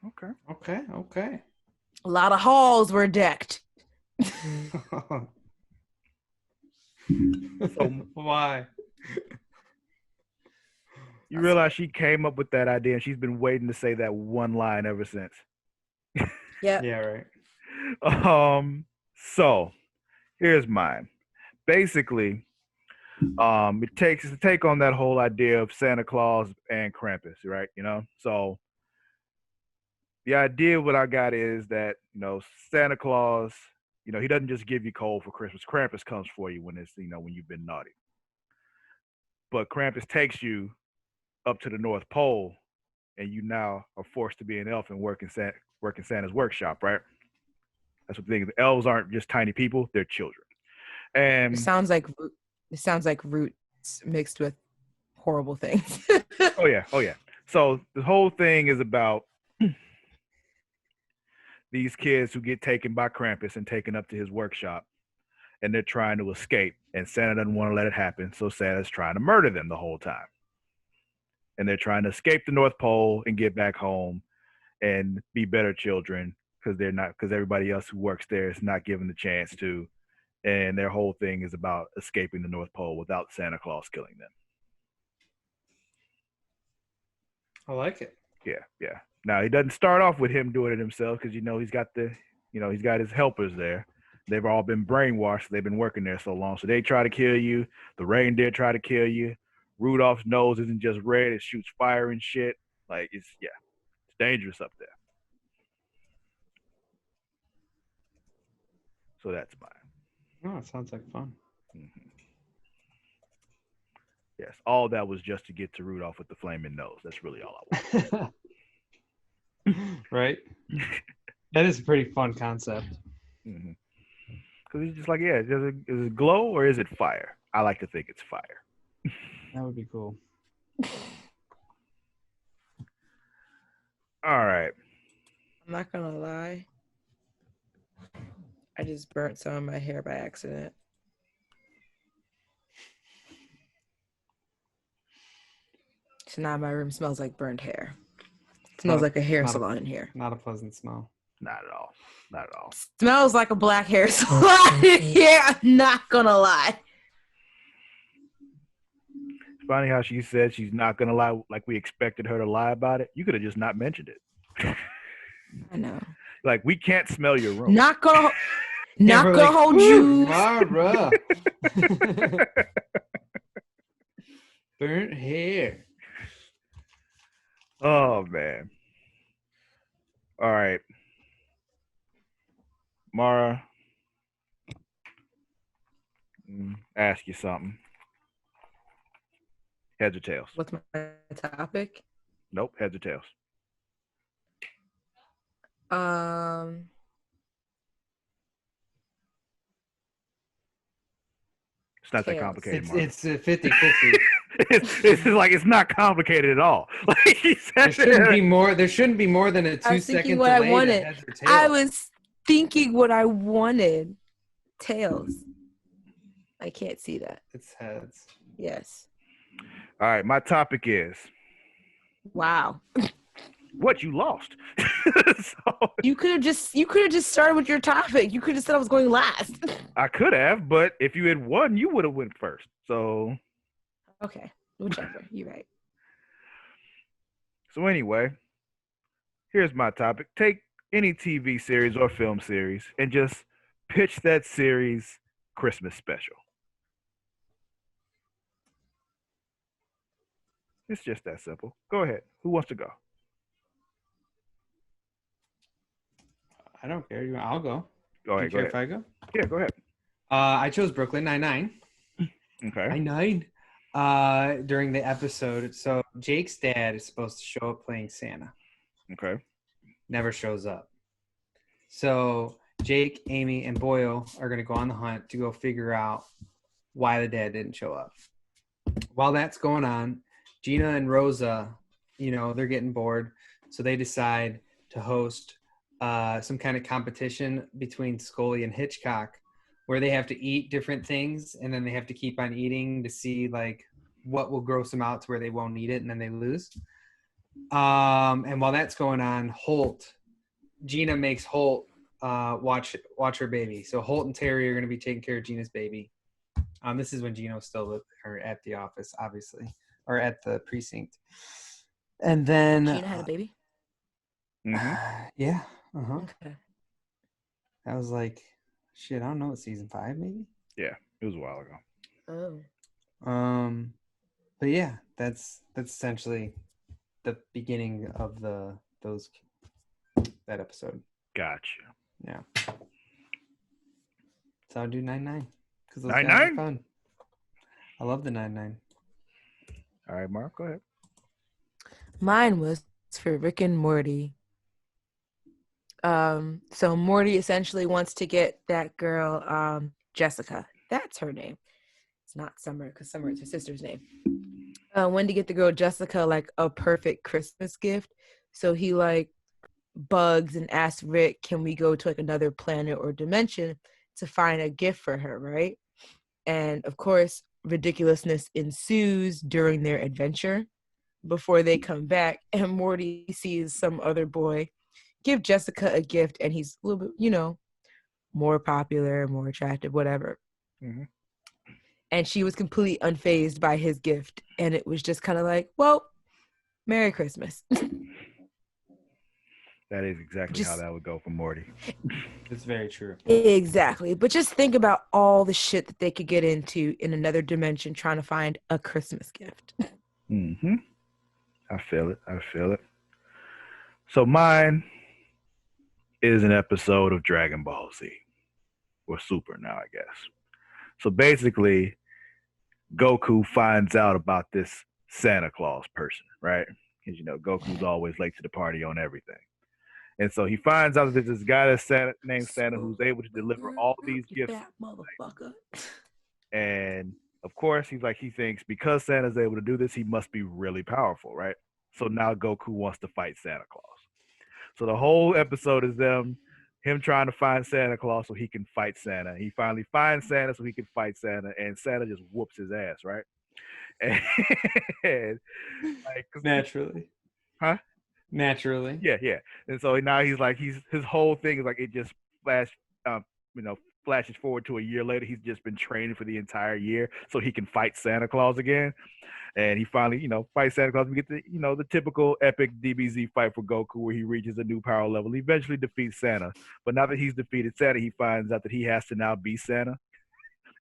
Okay. A lot of halls were decked. Why? You realize she came up with that idea and she's been waiting to say that one line ever since. Yeah. Yeah, right. So here's mine. Basically, it takes to take on that whole idea of Santa Claus and Krampus, right? So the idea what I got is that Santa Claus, he doesn't just give you coal for Christmas. Krampus comes for you when it's when you've been naughty. But Krampus takes you up to the North Pole, and you now are forced to be an elf and work in Santa's workshop, right? That's what the thing is. Elves aren't just tiny people; they're children. And It sounds like roots mixed with horrible things. oh yeah. So the whole thing is about these kids who get taken by Krampus and taken up to his workshop, and they're trying to escape, and Santa doesn't want to let it happen, so Santa's trying to murder them the whole time. And they're trying to escape the North Pole and get back home and be better children because everybody else who works there is not given the chance to. And their whole thing is about escaping the North Pole without Santa Claus killing them. I like it. Yeah. Now he doesn't start off with him doing it himself because he's got he's got his helpers there. They've all been brainwashed. They've been working there so long. So they try to kill you. The reindeer try to kill you. Rudolph's nose isn't just red; it shoots fire and shit. Like it's dangerous up there. So that's mine. Oh, it sounds like fun. Mm-hmm. Yes, all that was just to get to Rudolph with the flaming nose. That's really all I wanted. Right? That is a pretty fun concept. Mm-hmm. Because he's just like, is it glow or is it fire? I like to think it's fire. That would be cool. All right. I'm not gonna lie. I just burnt some of my hair by accident. So now my room smells like burnt hair. It smells like a hair salon in here. Not a pleasant smell. Not at all. Not at all. Smells like a black hair salon in here. I'm not gonna lie. It's funny how she said she's not gonna lie, like we expected her to lie about it. You could have just not mentioned it. I know. Like, we can't smell your room. Not gonna hold you. Mara. Burnt hair. Oh man. All right. Mara, ask you something. Heads or tails? What's my topic? Nope, heads or tails. It's not that Tails. complicated, Mara. It's 50-50. It's like it's not complicated at all. Like he said, There shouldn't be more than a 2 second what I delay. wanted. I was thinking what I wanted. Tails. I can't see that. It's heads. Yes. All right, my topic is Wow. what you lost. So, You could have just started with your topic. You could have said I was going last. I could have, but if you had won, you would have went first. So Okay. Whichever. You're right. So anyway, here's my topic. Take any TV series or film series and just pitch that series Christmas special. It's just that simple. Go ahead. Who wants to go? I don't care. I'll go. Go ahead. Do you care if I go? Yeah, go ahead. I chose Brooklyn Nine-Nine. Okay. Nine. During the episode. So Jake's dad is supposed to show up playing Santa. Okay. Never shows up. So Jake, Amy, and Boyle are going to go on the hunt to go figure out why the dad didn't show up. While that's going on, Gina and Rosa, they're getting bored. So they decide to host some kind of competition between Scully and Hitchcock where they have to eat different things and then they have to keep on eating to see like what will gross them out to where they won't eat it and then they lose. And while that's going on, Gina makes Holt watch her baby. So Holt and Terry are going to be taking care of Gina's baby. This is when Gino's still with her at the office, obviously, or at the precinct. And then Gina had a baby? Mm-hmm. Yeah. Okay. That was like, shit, I don't know, season 5 maybe? Yeah, it was a while ago. Oh. But yeah, that's essentially the beginning of that episode. Gotcha. Yeah. So I'll do 9-9 because those 9-9? guys are fun. I love the 9-9. All right, Mark, go ahead. Mine was for Rick and Morty. So Morty essentially wants to get that girl, Jessica. That's her name. It's not Summer because Summer is her sister's name. Wanted to get the girl Jessica like a perfect Christmas gift. So he like bugs and asks Rick, can we go to like another planet or dimension to find a gift for her, right? And of course, ridiculousness ensues during their adventure before they come back. And Morty sees some other boy give Jessica a gift, and he's a little bit, more popular, more attractive, whatever. Mm-hmm. And she was completely unfazed by his gift. And it was just kind of like, well, Merry Christmas. That is exactly how that would go for Morty. It's very true. Exactly. But just think about all the shit that they could get into in another dimension trying to find a Christmas gift. Mm-hmm. I feel it. So mine is an episode of Dragon Ball Z. Or Super now, I guess. So basically, Goku finds out about this Santa Claus person, right? Because, Goku's always late to the party on everything. And so he finds out that there's this guy named Santa who's able to deliver all these gifts. That motherfucker. And of course, he thinks because Santa's able to do this, he must be really powerful, right? So now Goku wants to fight Santa Claus. So the whole episode is him trying to find Santa Claus so he can fight Santa. He finally finds Santa so he can fight Santa, and Santa just whoops his ass, right? And Naturally. Huh? Naturally. Yeah. And so now his whole thing is like it just flashes forward to a year later. He's just been training for the entire year so he can fight Santa Claus again. And he finally, fights Santa Claus. We get the typical epic DBZ fight for Goku where he reaches a new power level. He eventually defeats Santa. But now that he's defeated Santa, he finds out that he has to now be Santa.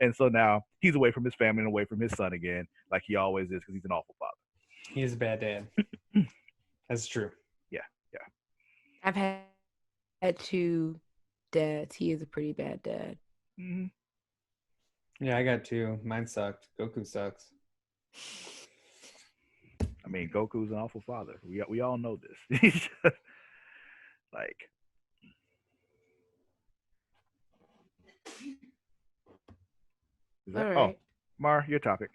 And so now he's away from his family and away from his son again, like he always is because he's an awful father. He is a bad dad. That's true. Yeah. I've had 2 dads. He is a pretty bad dad. Mm-hmm. Yeah, I got 2. Mine sucked. Goku sucks. I mean, Goku's an awful father. We all know this. He's just like. All right. Oh, Mar, your topic.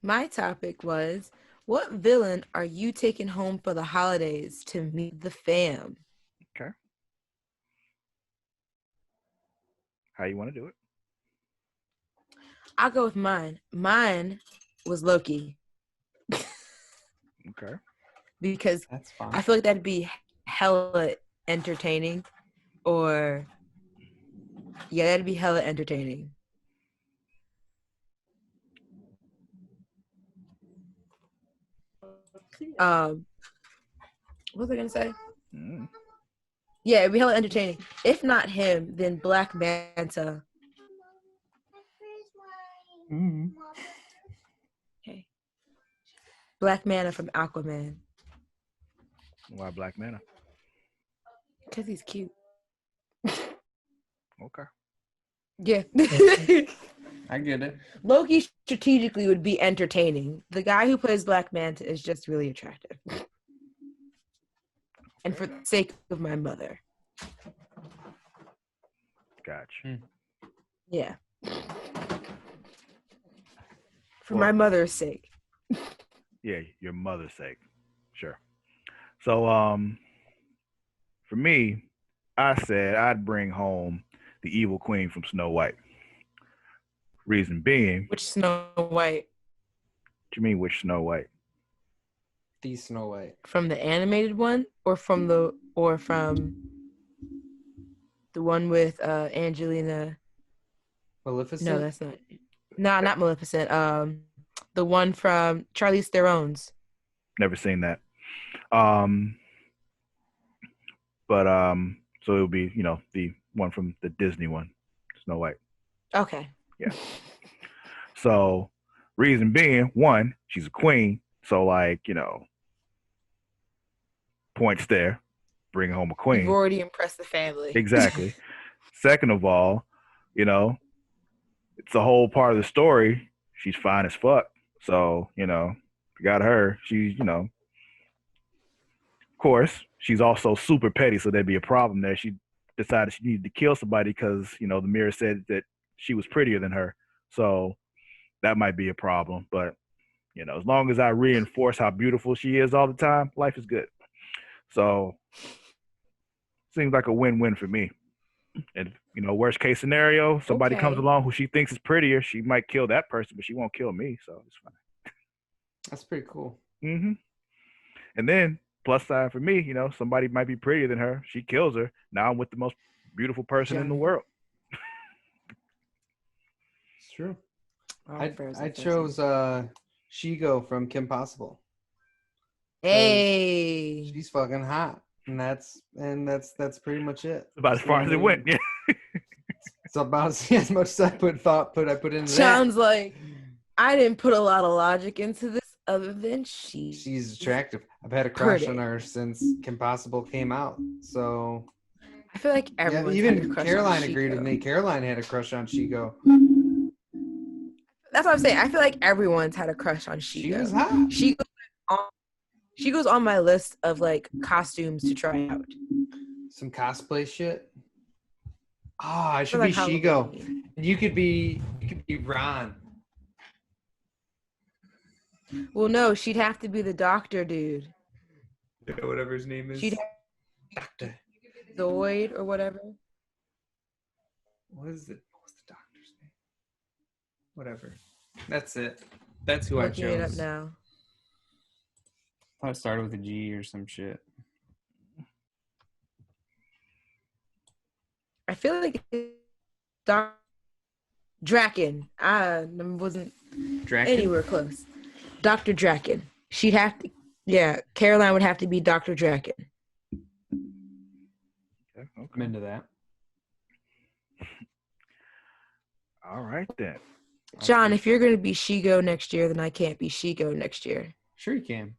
My topic was, what villain are you taking home for the holidays to meet the fam? Okay. How you want to do it? I'll go with mine. Mine was Loki. Okay. Because that's fine. I feel like that'd be hella entertaining. That'd be hella entertaining. What was I gonna say? Mm. Yeah, it'd be hella entertaining. If not him, then Black Manta. Mm-hmm. Okay. Black Manta from Aquaman. Why Black Manta? Because he's cute. Okay. Yeah. I get it. Loki strategically would be entertaining. The guy who plays Black Manta is just really attractive. And for the sake of my mother. Gotcha. Yeah. For my mother's sake. Yeah, your mother's sake. Sure. So, for me, I said I'd bring home the evil queen from Snow White. Reason being. Which Snow White? What you mean, which Snow White? The Snow White. From the animated one, or from the one with Angelina? Maleficent? No, that's not. No, not Maleficent. The one from Charlize Theron's. Never seen that. But so it would be, the one from the Disney one, Snow White. Okay. Yeah. So reason being, one, she's a queen, so like, points there, bring home a You've queen. already impressed the family. Exactly. Second of all, it's a whole part of the story. She's fine as fuck. So, got her. She's, of course, she's also super petty, so there'd be a problem there. She decided she needed to kill somebody because, the mirror said that she was prettier than her. So that might be a problem. But, as long as I reinforce how beautiful she is all the time, life is good. So seems like a win-win for me. And worst case scenario, somebody comes Okay. along who she thinks is prettier. She might kill that person, but she won't kill me, so it's fine. That's pretty cool. Mm-hmm. And then plus side for me, somebody might be prettier than her. She kills her. Now I'm with the most beautiful person in the Jonny. world. It's true. Oh, I Frozen. chose Shigo from Kim Possible. Hey. She's fucking hot, and that's pretty much it. About as far as it went. Yeah. It's about as much as I put into that. Sounds like I didn't put a lot of logic into this other than she's attractive. I've had a crush pretty on her since Kim Possible came out. So I feel like everyone. even Caroline agreed with me. Caroline had a crush on Shigo. That's what I'm saying. I feel like everyone's had a crush on Shigo. She was hot. She goes on my list of like costumes to try out. Some cosplay shit. I should For, be like, Shigo. Halloween. And you could be Ron. Well, no, she'd have to be the doctor dude. Yeah, whatever his name is. She'd have Doctor. Zoid or whatever. What's the doctor's name? Whatever. That's it. That's who I Looking it up chose. now. I thought it started with a G or some shit. I feel like Draken. I wasn't Draken? anywhere close. Dr. Draken. She'd have to. Yeah, Caroline would have to be Dr. Draken. Okay. I'm into that. All right then. John, if you're going to be Shigo next year, then I can't be Shigo next year. Sure you can.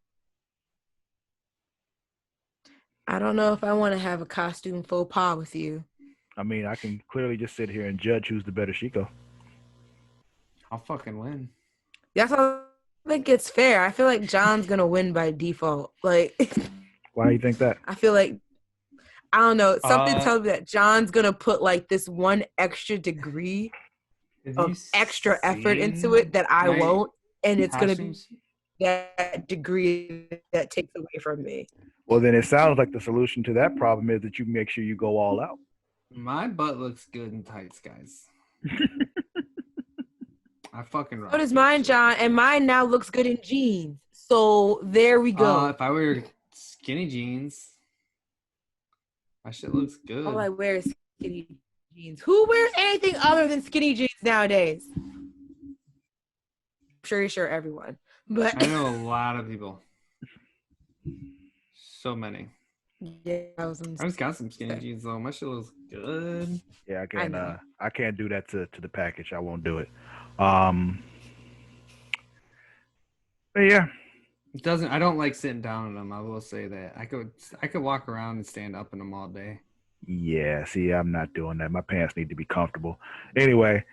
I don't know if I want to have a costume faux pas with you. I mean, I can clearly just sit here and judge who's the better Chico. I'll fucking win. That's all. I think it's fair. I feel like John's going to win by default. Like, Why do you think that? I feel like, I don't know. Something tells me that John's going to put like this one extra degree of extra effort into it that I won't. And it's going to be that degree that takes away from me. Well, then it sounds like the solution to that problem is that you make sure you go all out. My butt looks good in tights, guys. I fucking rock. So does mine, John, and mine now looks good in jeans. So there we go. If I wear skinny jeans, my shit looks good. All I wear is skinny jeans. Who wears anything other than skinny jeans nowadays? I'm sure everyone. But I know a lot of people. So many. Yeah, I just got some skinny jeans though. My shit looks good. Yeah, I can't do that to the package. I won't do it. But yeah. It doesn't. I don't like sitting down in them. I will say that. I could walk around and stand up in them all day. Yeah, see, I'm not doing that. My pants need to be comfortable. Anyway,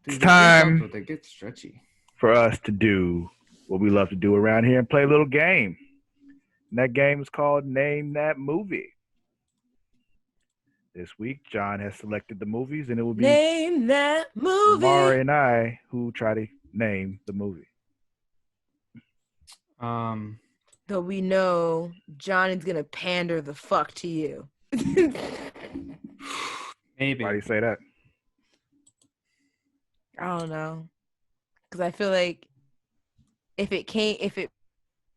Dude, it's time they get stretchy for us to do what we love to do around here and play a little game. And that game is called Name That Movie. This week, John has selected the movies, and it will be Name That Movie. Mari and I who try to name the movie. Though we know Johnny's gonna pander the fuck to you. Maybe. Why do you say that? I don't know, because I feel like if it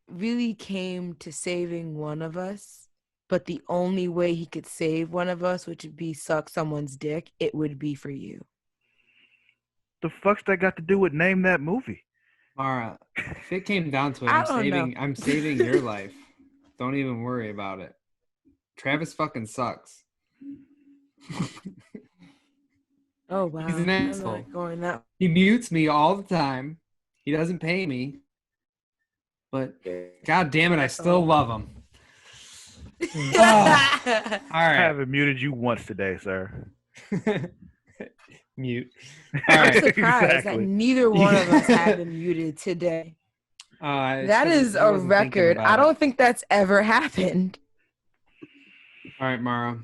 really came to saving one of us, but the only way he could save one of us, which would be suck someone's dick, it would be for you. The fuck's that got to do with Name That Movie? Mara, if it came down to it, I don't know. I'm saving your life. Don't even worry about it. Travis fucking sucks. Oh wow. He's an I'm asshole. not going that. He mutes me all the time. He doesn't pay me. But god damn it, I still love him. Oh, all I right. haven't muted you once today, sir. Mute. I'm All right. surprised Exactly. that neither one of us have been muted today. That is a record. I don't think that's ever happened. All right, Mara.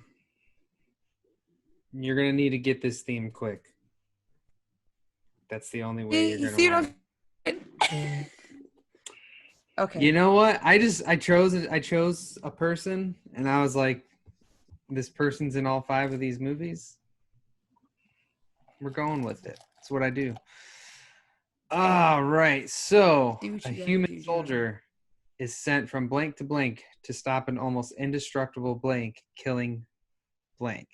You're going to need to get this theme quick. That's the only way you're You going see to what I'm Okay. You know what? I chose a person and I was like, this person's in all 5 of these movies. We're going with it. That's what I do. All right. So a human soldier is sent from blank to blank to stop an almost indestructible blank killing blank.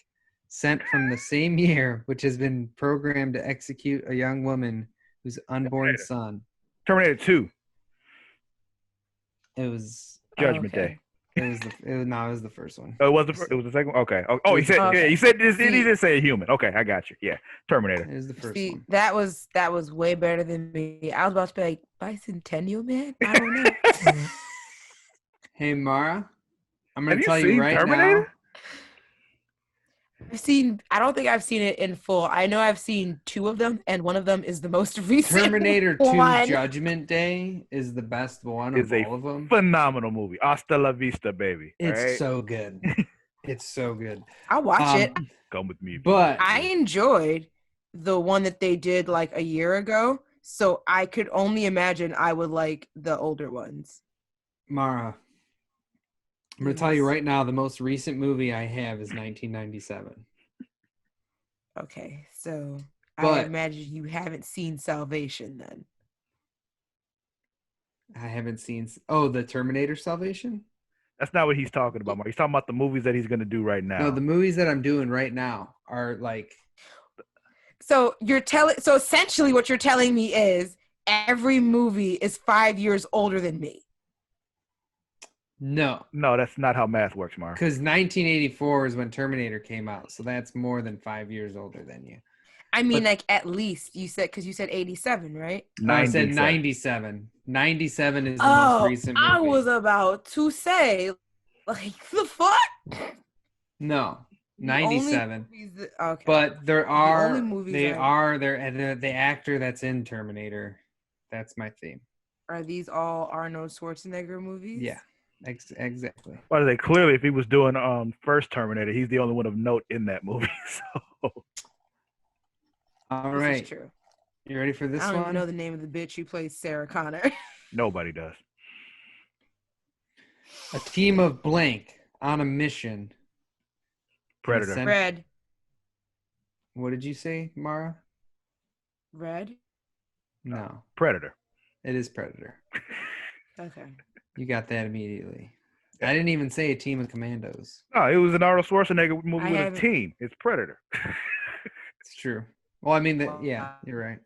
Sent from the same year, which has been programmed to execute a young woman whose unborn son. Terminator 2. It was Judgment Day. It was the first one. Oh, it was the second one? Okay. Oh, he said he said this. He didn't say a human. Okay, I got you. Yeah, Terminator. It was the first one. That was way better than me. I was about to be like, Bicentennial Man? I don't know. Hey Mara, I'm gonna Have tell you you right Terminator? now. I don't think I've seen it in full. I know I've seen 2 of them, and one of them is the most recent. Terminator 2 one. Judgment Day is the best one of all of them. Phenomenal movie. Hasta la vista, baby. It's so good. It's so good. I'll watch it. Come with me. But I enjoyed the one that they did like a year ago, so I could only imagine I would like the older ones. Mara, I'm going to tell you right now, the most recent movie I have is 1997. Okay, so I But imagine you haven't seen Salvation then. I haven't seen the Terminator Salvation? That's not what he's talking about, Mark. He's talking about the movies that he's going to do right now. No, the movies that I'm doing right now are like. So essentially what you're telling me is every movie is 5 years older than me. No, that's not how math works, Mark. Because 1984 is when Terminator came out, so that's more than 5 years older than you. I mean, like at least you said 87, right? I said 97. 97 is the most recent movie. I was about to say, like the fuck. No, 97. Okay. But the actor that's in Terminator. That's my theme. Are these all Arnold Schwarzenegger movies? Yeah. Exactly. Well, they clearly, if he was doing first Terminator, he's the only one of note in that movie. So, all right, this is true. You ready for this one? I don't even know the name of the bitch who plays Sarah Connor. Nobody does. A team of blank on a mission. Predator. Red. What did you say, Mara? Red. No. Predator. It is Predator. Okay. You got that immediately. I didn't even say a team of commandos. No, it was an Arnold Schwarzenegger movie with a team. It's Predator. It's true. Well, I mean, yeah, you're right.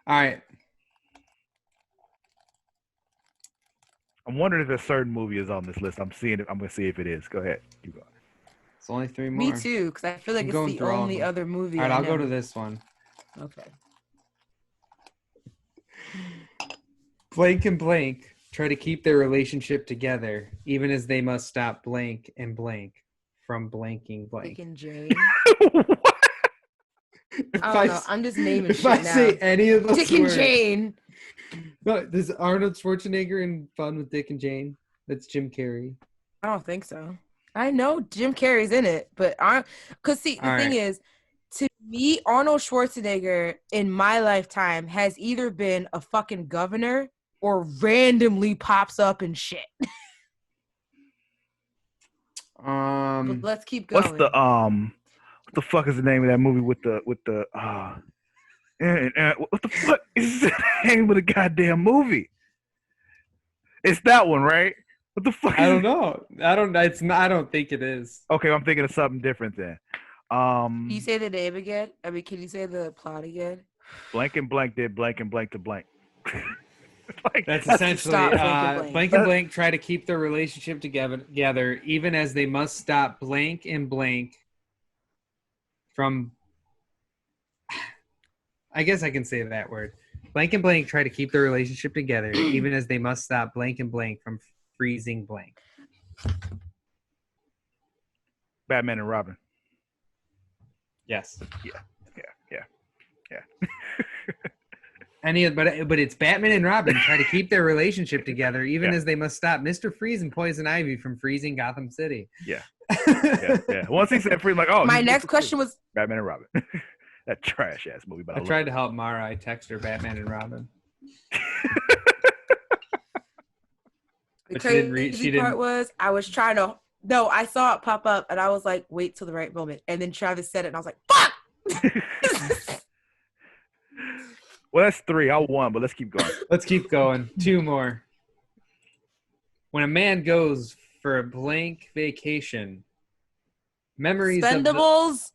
All right. I'm wondering if a certain movie is on this list. I'm seeing it. I'm going to see if it is. Go ahead. You go. It's only 3 more. Me too, because I feel like it's the only other movie. All right, I'll go to this one. Okay. Blank and blank try to keep their relationship together, even as they must stop blank and blank from blanking blank. Dick and Jane. I don't know. I'm just naming shit now. If I say any of those Dick and Jane. No, there's Arnold Schwarzenegger in Fun with Dick and Jane. That's Jim Carrey. I don't think so. I know Jim Carrey's in it, but the thing is, to me, Arnold Schwarzenegger in my lifetime has either been a fucking governor or randomly pops up in shit. But let's keep going. What's what the fuck is the name of that movie with the what the fuck is the name of the goddamn movie? It's that one, right? What the fuck? I don't know. I don't think it is. Okay, I'm thinking of something different then. Can you say the name again? I mean, can you say the plot again? Blank and blank did blank and blank to blank. Like, That's essentially Stop blank and blank. blank and blank try to keep their relationship together even as they must stop blank and blank from. I guess I can say that word. Blank and blank try to keep their relationship together even as they must stop blank and blank from freezing blank. Batman and Robin. Yes. Yeah. But it's Batman and Robin try to keep their relationship together even as they must stop Mr. Freeze and Poison Ivy from freezing Gotham City. Yeah. Once he said free, like, oh. My next question was Batman and Robin. That trash ass movie. But I tried to help Mara. I text her Batman and Robin. the But she didn't crazy part was I was trying to. No, I saw it pop up and I was like, wait till the right moment. And then Travis said it and I was like, fuck. Well, that's 3. I won, but let's keep going. Let's keep going. 2 more. When a man goes for a blank vacation, memories Expendables.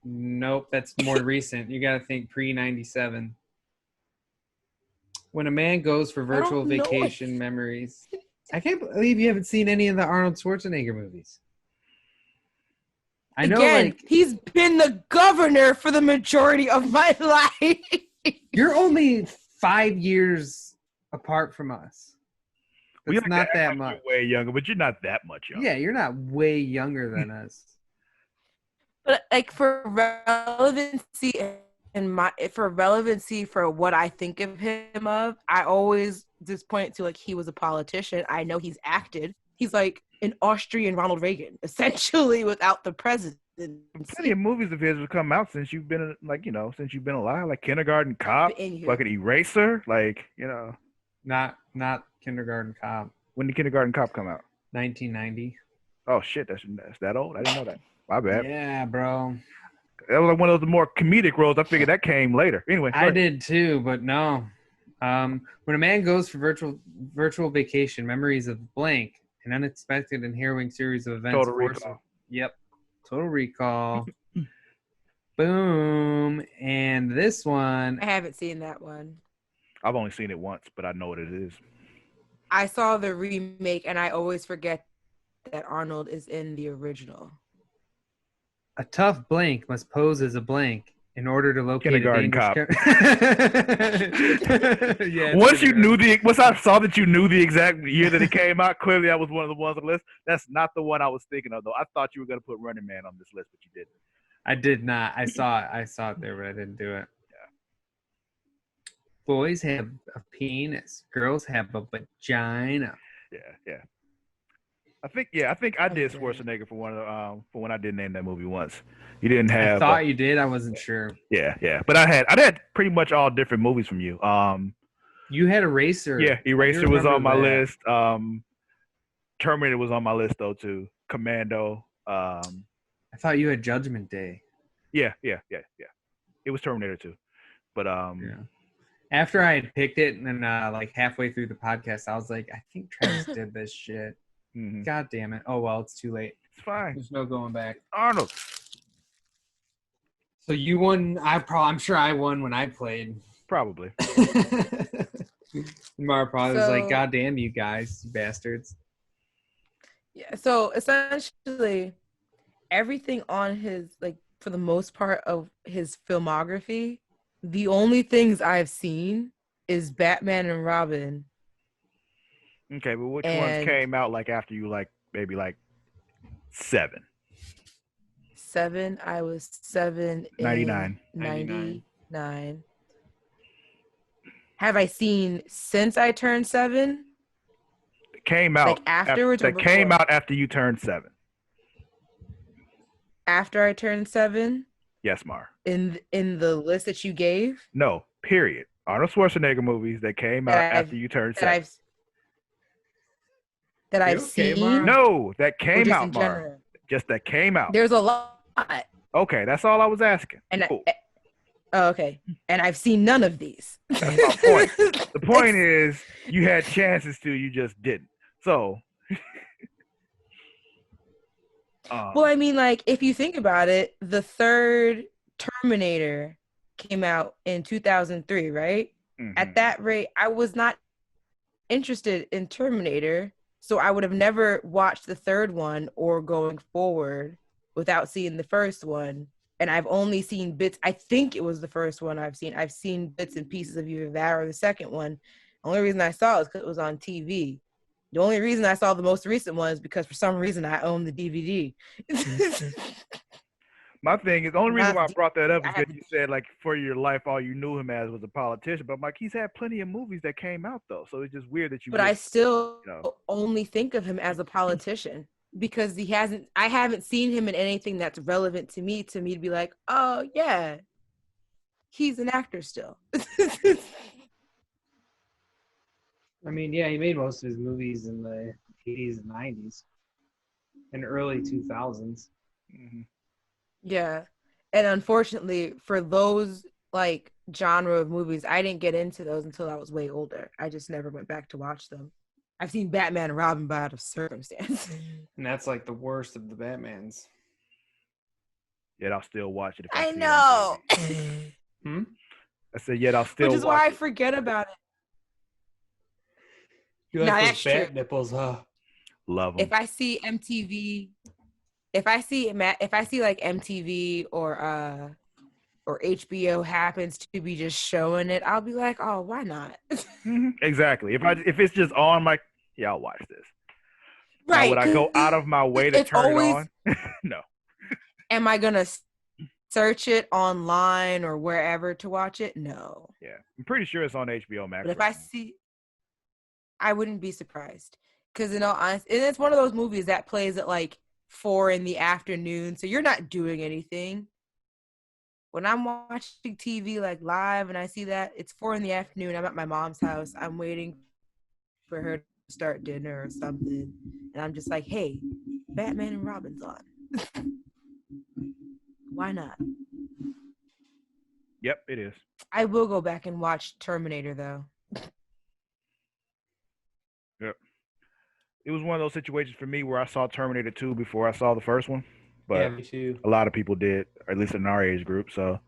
Nope, that's more recent. You got to think pre-97. When a man goes for virtual vacation memories. I can't believe you haven't seen any of the Arnold Schwarzenegger movies. I know, Again, he's been the governor for the majority of my life. You're only 5 years apart from us. It's not that much. You're way younger, but you're not that much younger. Yeah, you're not way younger than us. But like for relevancy for what I think of him of, I always just point to like he was a politician. I know he's acted. He's like an Austrian Ronald Reagan, essentially, without the president. Plenty of movies of his have come out since you've been since you've been alive, like Kindergarten Cop, like an Eraser, like Not Kindergarten Cop. When did Kindergarten Cop come out? 1990. Oh shit, that's that old? I didn't know that. My bad. Yeah, bro. That was like one of those more comedic roles. I figured that came later. Anyway, I did too, but no. When a man goes for virtual vacation, memories of blank, an unexpected and harrowing series of events. Total Recall. Yep. Total Recall. Boom. And this one. I haven't seen that one. I've only seen it once, but I know what it is. I saw the remake, and I always forget that Arnold is in the original. A tough blank must pose as a blank in order to locate Kindergarten Cop. Yeah, once I saw that you knew the exact year that it came out, clearly that was one of the ones on the list. That's not the one I was thinking of, though. I thought you were going to put Running Man on this list, but you didn't. I did not. I saw it there, but I didn't do it. Yeah. Boys have a penis. Girls have a vagina. Yeah. I think I did Schwarzenegger for when I did name that movie once. You didn't have. I thought you did. I wasn't sure. Yeah. But I had pretty much all different movies from you. You had Eraser. Yeah, Eraser was on my list. Terminator was on my list though too. Commando. I thought you had Judgment Day. Yeah. It was Terminator too. But yeah. After I had picked it, and then like halfway through the podcast, I was like, I think Travis did this shit. Mm-hmm. God damn it! Oh well, it's too late. It's fine. There's no going back. Arnold. So you won. I'm sure I won when I played. Probably. Mara probably was like, "God damn you guys, you bastards." Yeah. So essentially, everything on his, like, for the most part of his filmography, the only things I've seen is Batman and Robin. Okay, but which ones came out like after you, like maybe like 7? 7. I was 7 in 99. 99. Have I seen since I turned 7? It came out like afterwards. That came out after you turned 7. After I turned 7. Yes, Mar. In the list that you gave. No. Period. Arnold Schwarzenegger movies that came out after you turned 7. That I've seen? Mar? No, that came out, Mar. Just that came out. There's a lot. Okay, that's all I was asking. And cool. Okay. And I've seen none of these. That's my point. The point is you had chances to, you just didn't. So. Well, I mean, like, if you think about it, the third Terminator came out in 2003, right? Mm-hmm. At that rate, I was not interested in Terminator, so I would have never watched the third one or going forward without seeing the first one. And I've only seen bits. I think it was the first one I've seen. I've seen bits and pieces of either that or the second one. The only reason I saw it is because it was on TV. The only reason I saw the most recent one is because for some reason I own the DVD. My thing is, the only reason why I brought that up is I have because you said, like, for your life, all you knew him as was a politician. But I'm like, he's had plenty of movies that came out, though. So it's just weird that you But I would, still you know. only think of him as a politician because I haven't seen him in anything that's relevant to me to be like, oh yeah, he's an actor still. I mean, yeah, he made most of his movies in the 80s and 90s and early 2000s. Mm-hmm. Yeah. And unfortunately, for those like genre of movies, I didn't get into those until I was way older. I just never went back to watch them. I've seen Batman and Robin by out of circumstance. And that's like the worst of the Batmans. Yet I'll still watch it if I see know. it on TV. I said, yet I'll still Which is watch why I it. forget about it. You like No, those that's bat true. nipples, huh? Love them. If I see MTV, if I see like MTV or HBO happens to be just showing it, I'll be like, oh, why not? Mm-hmm. Exactly. If it's just on, I'm like, yeah, I'll watch this. Right. Now, would I go out of my way to turn it on? No. Am I gonna search it online or wherever to watch it? No. Yeah, I'm pretty sure it's on HBO Max. But if I see, I wouldn't be surprised because in all honesty, and it's one of those movies that plays at like 4 p.m, so you're not doing anything. When I'm watching TV like live and I see that it's 4 p.m, I'm at my mom's house. I'm waiting for her to start dinner or something, and I'm just like, hey, Batman and Robin's on. Why not? Yep, it is. I will go back and watch Terminator though. Yep. It was one of those situations for me where I saw Terminator 2 before I saw the first one. But yeah, me too. A lot of people did, or at least in our age group. So,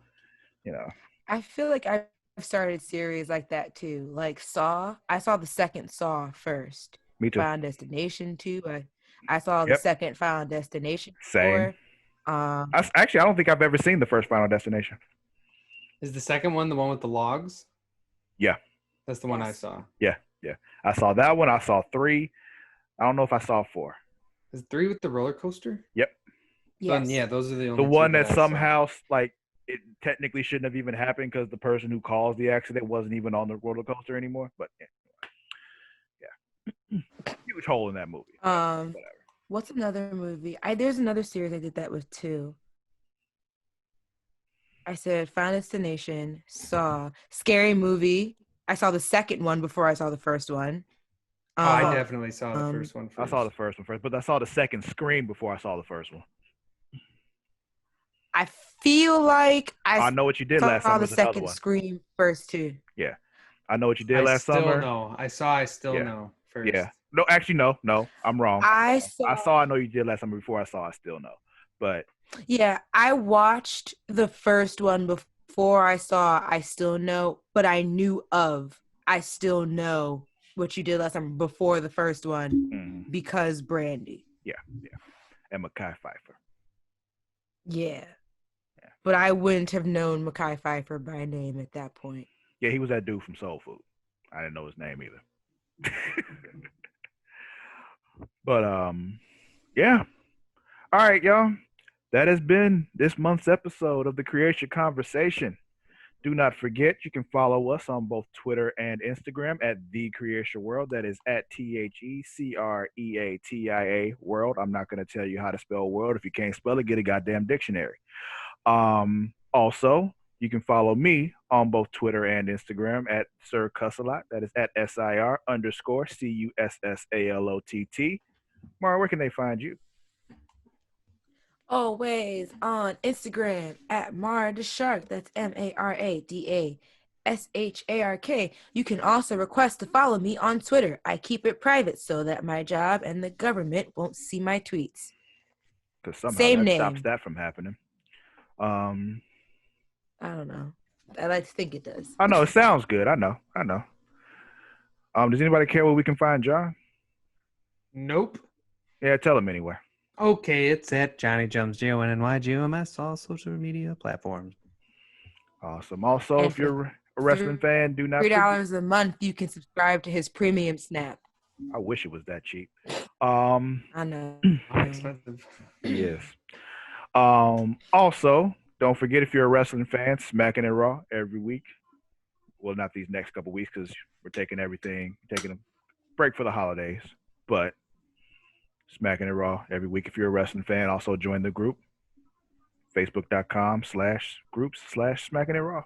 you know. I feel like I've started series like that too. Like Saw. I saw the second Saw first. Me too. Final Destination 2. I saw the Yep. second Final Destination 4. Same. I don't think I've ever seen the first Final Destination. Is the second one the one with the logs? Yeah. That's the one I saw. Yeah. I saw that one. I saw 3. I don't know if I saw 4. Is 3 with the roller coaster? Yep. Yes. Yeah, those are the only The one two that I somehow, like, it technically shouldn't have even happened because the person who caused the accident wasn't even on the roller coaster anymore. But yeah. Huge hole in that movie. Whatever. What's another movie? There's another series I did that with too. I said Final Destination, Saw, Scary Movie. I saw the second one before I saw the first one. I definitely saw the first one first. I saw the first one first, but I saw the second Scream before I saw the first one. I feel like I know what you did last summer. I saw the second Scream first too. Yeah, I know what you did last summer. I still know first. Yeah. No, actually, no, I'm wrong. I know you did last summer before I saw I still know. But yeah, I watched the first one before I saw I still know, but I knew of I still know what you did last summer before the first one because Brandy. Yeah. And Mekhi Phifer. Yeah. But I wouldn't have known Mekhi Phifer by name at that point. Yeah, he was that dude from Soul Food. I didn't know his name either. But yeah. All right, y'all. That has been this month's episode of the Creatia Conversation. Do not forget, you can follow us on both Twitter and Instagram at The Creatia World. That is at TheCreatia World. I'm not going to tell you how to spell world. If you can't spell it, get a goddamn dictionary. Also, you can follow me on both Twitter and Instagram at Sir Cussalott. That is at SIR_CUSSALOTT. Mara, where can they find you? Always on Instagram at Mara the Shark. That's MARADASHARK. You can also request to follow me on Twitter. I keep it private so that my job and the government won't see my tweets. Because somehow Same that name. stops that from happening. I don't know. I like to think it does. I know it sounds good. I know. Does anybody care where we can find John? Nope. Yeah, tell him anyway. Okay, it's at Jonny Jums, JONNY, all social media platforms. Awesome. Also, And if for you're a wrestling fan, do not $3 forget. a month, you can subscribe to his premium snap. I wish it was that cheap. I know. Expensive. Yes. Also, don't forget if you're a wrestling fan, Smacking It Raw every week. Well, not these next couple weeks because we're taking a break for the holidays. But Smacking It Raw every week if you're a wrestling fan. Also join the group, facebook.com/groups/Smacking It Raw.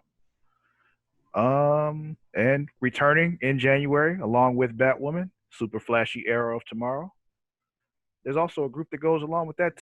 And returning in January along with Batwoman, Super Flashy Arrow of Tomorrow. There's also a group that goes along with that